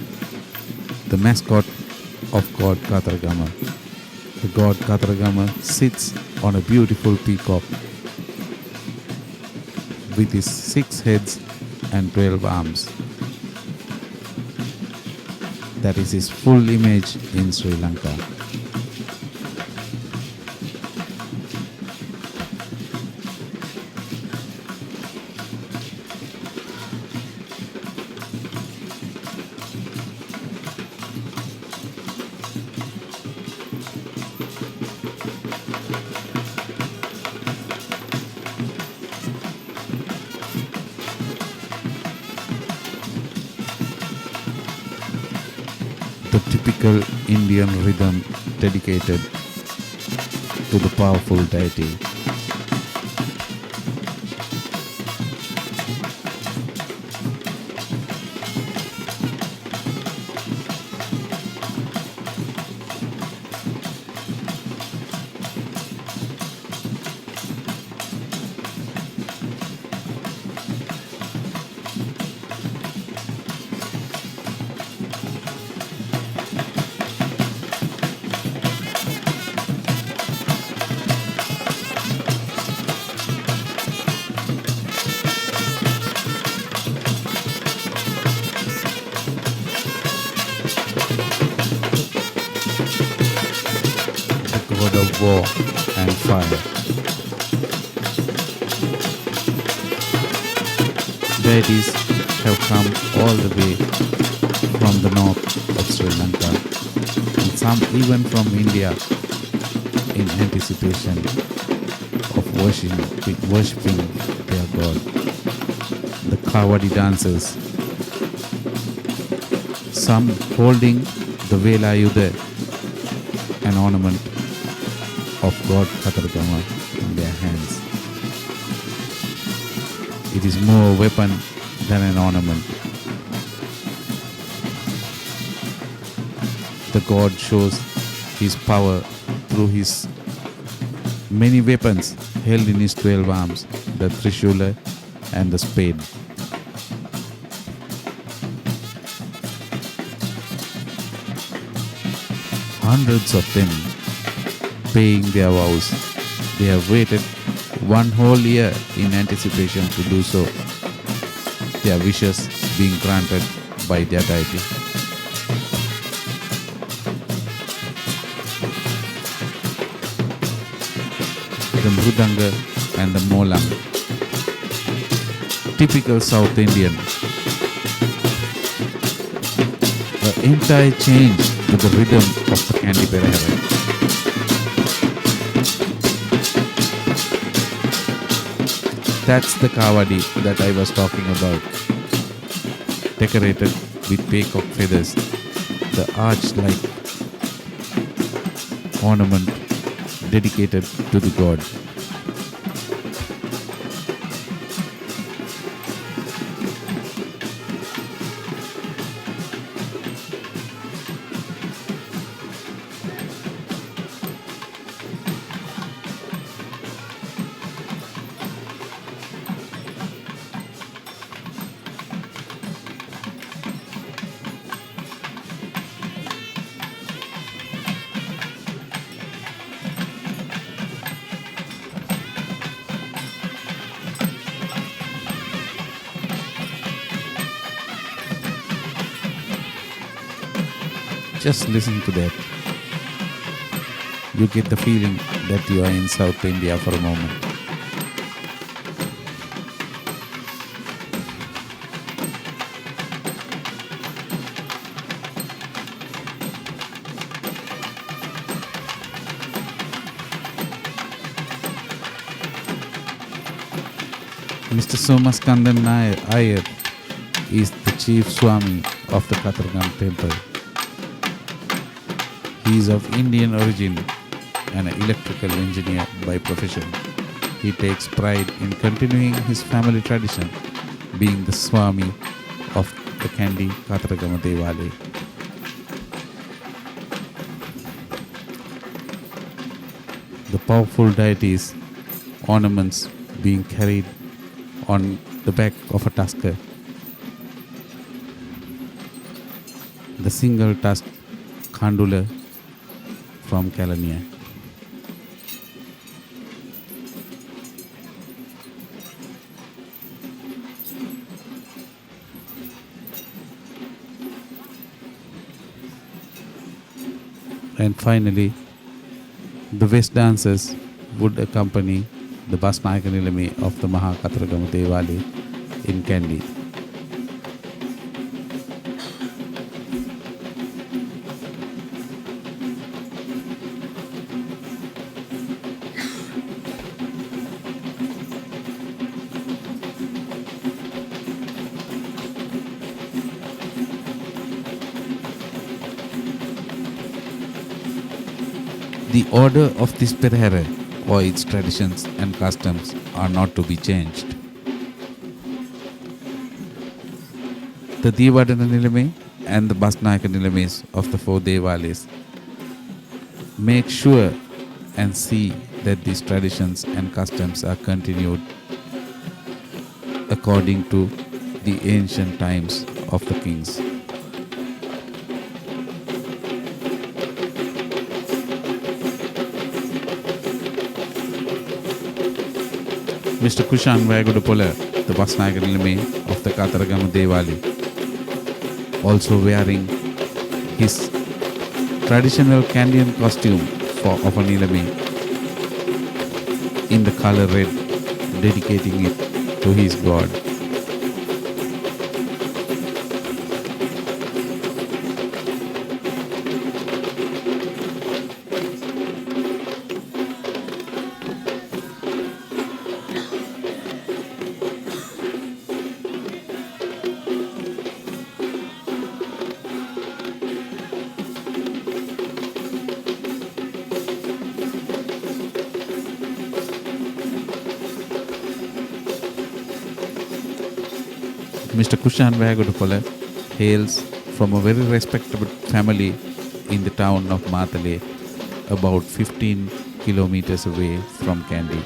the mascot of God Kataragama. The God Kataragama sits on a beautiful peacock with his 6 heads and 12 arms. That is his full image in Sri Lanka. The typical Indian rhythm dedicated to the powerful deity. God of war and fire. Deities have come all the way from the north of Sri Lanka and some even from India in anticipation of worshipping their God. The Kavadi dancers, some holding the Velayuda, an ornament of God Kataragama in their hands. It is more a weapon than an ornament. The God shows his power through his many weapons held in his 12 arms, the Trishula and the spade. Hundreds of them paying their vows. They have waited one whole year in anticipation to do so, their wishes being granted by their deity. The Mrudanga and the Molang, typical South Indian. the entire change to the rhythm of the Kandy Perahera. That's the kavadi that I was talking about, decorated with peacock feathers, the arch-like ornament dedicated to the god. Just listen to that. You get the feeling that you are in South India for a moment. Mr. Somaskandan Iyer is the chief Swami of the Katargam temple. He is of Indian origin and an electrical engineer by profession. He takes pride in continuing his family tradition, being the Swami of the Kandy Kataragama Devale. The powerful deities' ornaments being carried on the back of a tusker. The single tusk Khandula from Kalania. And finally, the West dancers would accompany the Basnayakanilami of the Mahakatragama Devali in Kandy. The order of this Perahera or its traditions and customs are not to be changed. The Devadana Nilame and the Basnayaka Nilames of the four Devalis make sure and see that these traditions and customs are continued according to the ancient times of the kings. Mr. Kushan Vaigudapola, the Basnayakan Nilame of the Kataragama Devali, also wearing his traditional Kandian costume of a Nilame in the color red, dedicating it to his god. Mr. Kushan Vaigudapola hails from a very respectable family in the town of Matale, about 15 kilometers away from Kandy.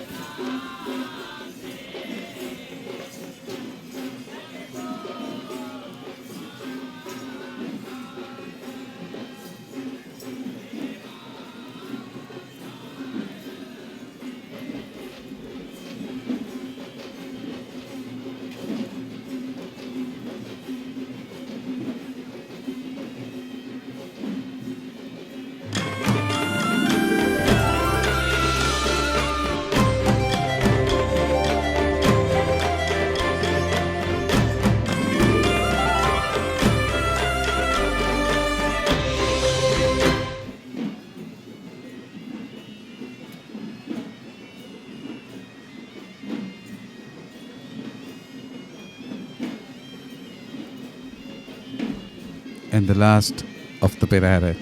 And the last of the Perahera,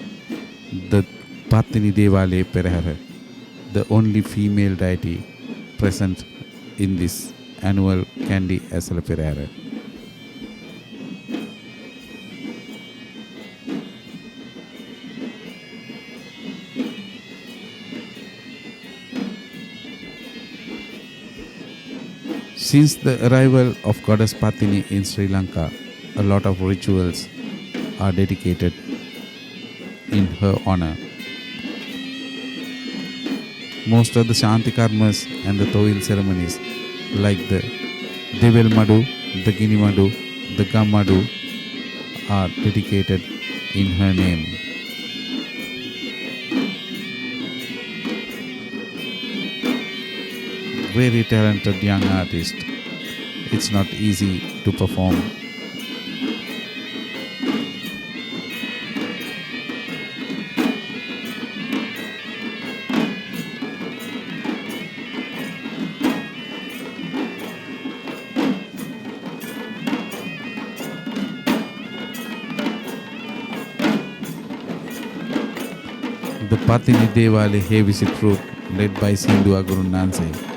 the Patini Devale Perahera, the only female deity present in this annual Kandy Esala Perahera. Since the arrival of Goddess Patini in Sri Lanka, a lot of rituals are dedicated in her honor. Most of the Shanti Karmas and the Toil ceremonies, like the Devel Madu, the Gini Madu, the Gam Madu, are dedicated in her name. Very talented young artist. It's not easy to perform. The Patini Devale Heavy Troupe led by Sindhu Aguru Nanse.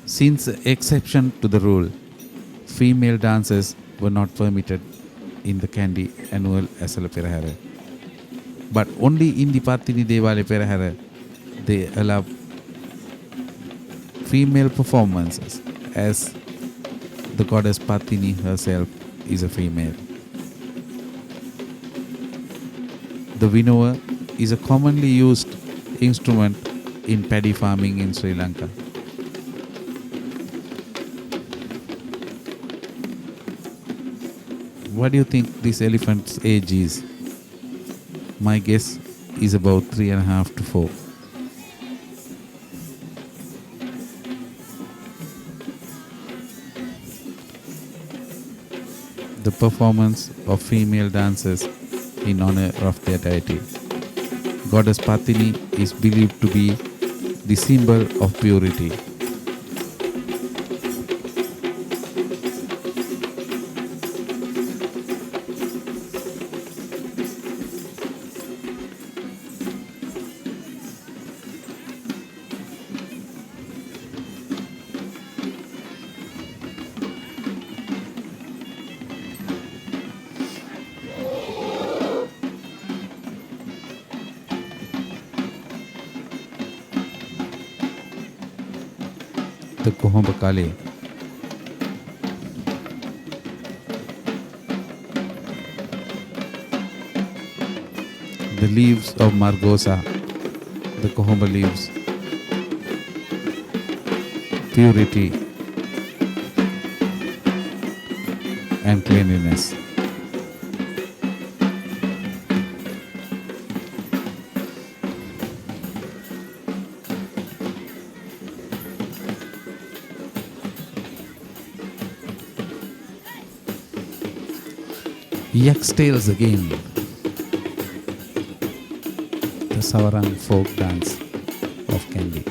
Since the exception to the rule, female dancers were not permitted in the Kandy annual Esala Perahera. But only in the Patini Devale Perahera they allow female performances, as the goddess Patini herself is a female. The winnower is a commonly used instrument in paddy farming in Sri Lanka. What do you think this elephant's age is? My guess is about 3.5 to 4. The performance of female dancers in honor of their deity. Goddess Patini is believed to be the symbol of purity. The Kohomba Kale. The leaves of Margosa, the Kohomba leaves, purity and cleanliness. Yak's Tales again, the Savarang folk dance of Kandy.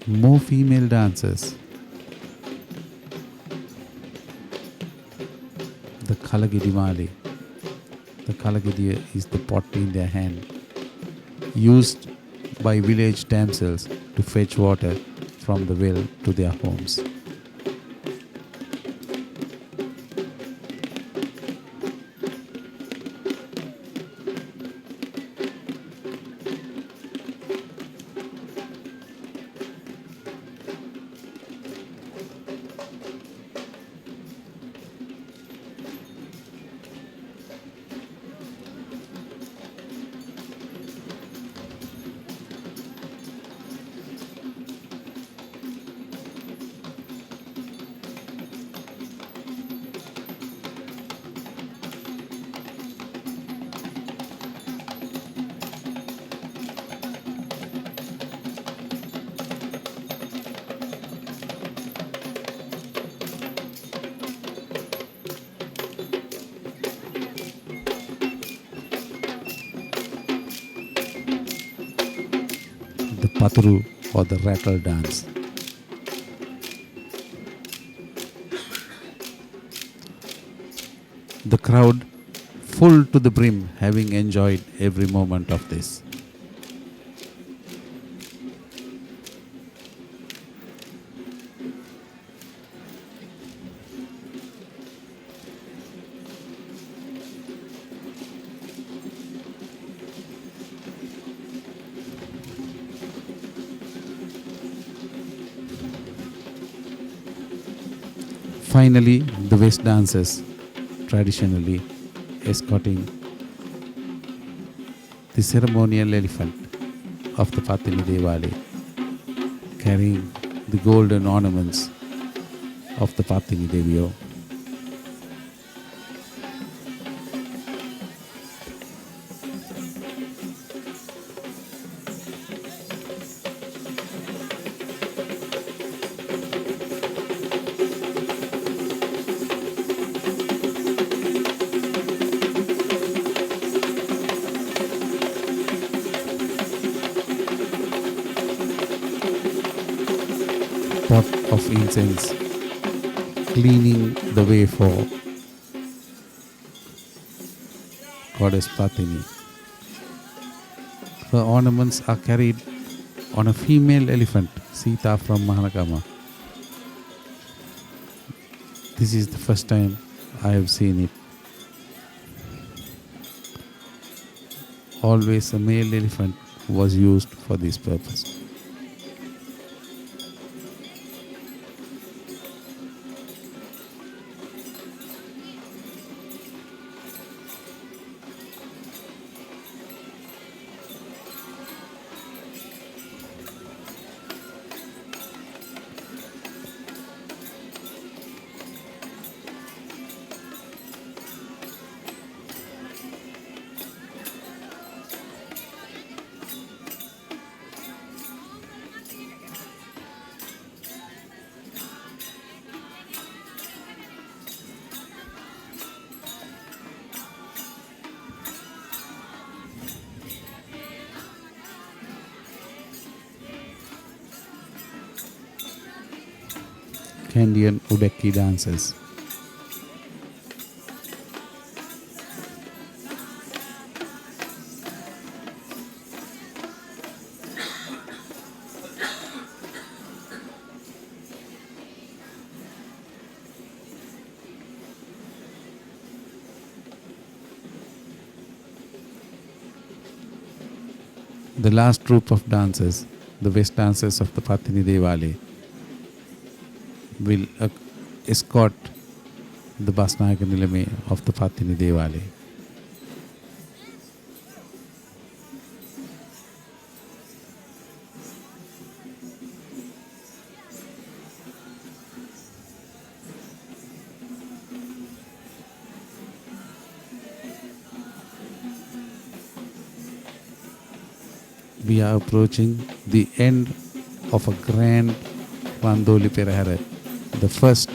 More female dancers. The Kalagidimali. The Kalagidi is the pot in their hand, used by village damsels to fetch water from the well to their homes. The Patru or the rattle dance. The crowd full to the brim, having enjoyed every moment of this. Finally, the West dancers, traditionally escorting the ceremonial elephant of the Patini Devali, carrying the golden ornaments of the Patini Devio. Pot of incense, cleaning the way for Goddess Patini. Her ornaments are carried on a female elephant, Sita from Mahanakama. This is the first time I have seen it. Always a male elephant was used for this purpose. Kandy and Udeki dances. The last group of dancers, the West dancers of the Patini Devali, will escort the Basnayaka Nilame of the Patini Devali. We are approaching the end of a grand Randoli Perahera, the first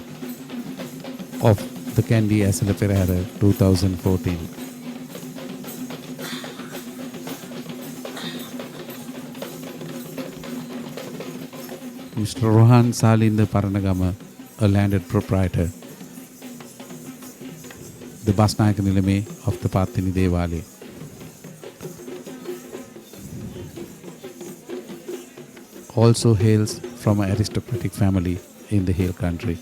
of the Kandy Esala Perahera 2014. Mr. Rohan Salinda Paranagama, a landed proprietor, the Basnayaka Nilame of the Patini Devali. Also hails from an aristocratic family in the hill country.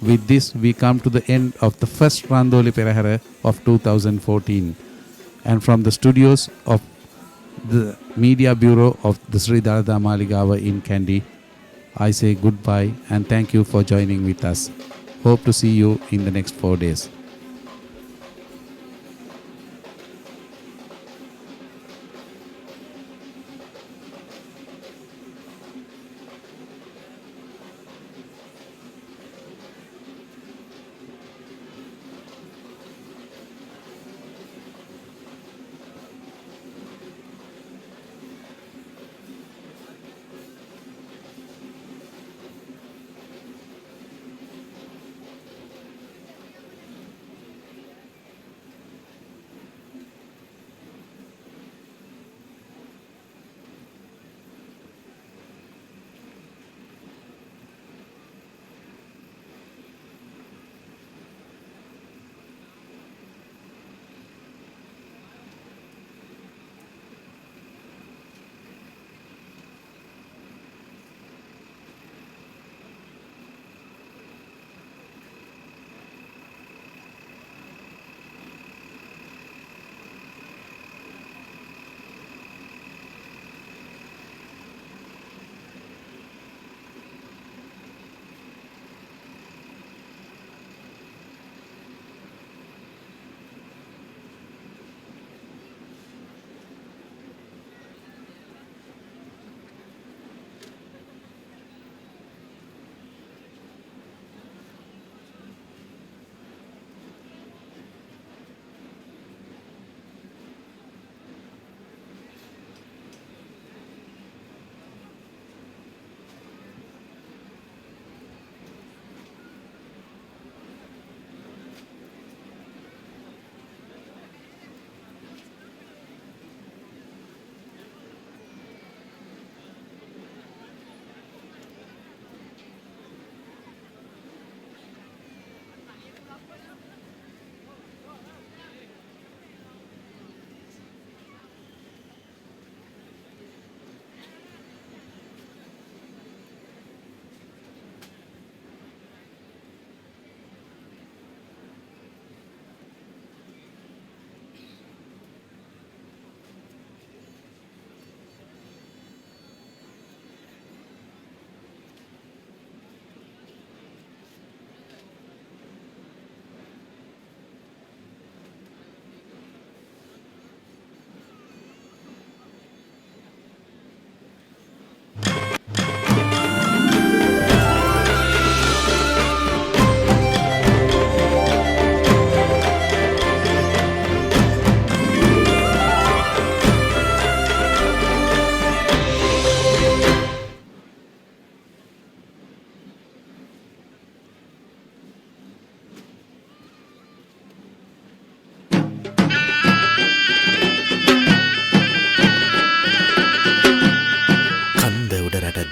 With this, we come to the end of the first Randoli Perahera of 2014. And from the studios of the Media Bureau of the Sri Dalada Maligawa in Kandy, I say goodbye and thank you for joining with us. Hope to see you in the next 4 days.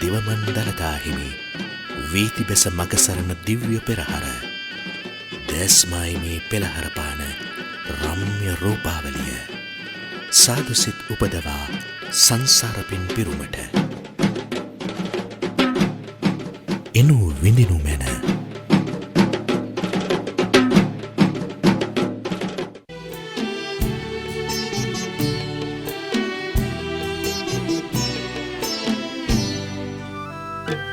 දිවමණ්ඩලතාහිමි වීති බැස මගසරණ දිව්‍ය පෙරහර දැස්මයි මේ පෙළහරපාන රම්‍ය රූපාවලිය සාදුසිත උපදවා සංසාරපින් පිරුමට එනු විඳිනු මැන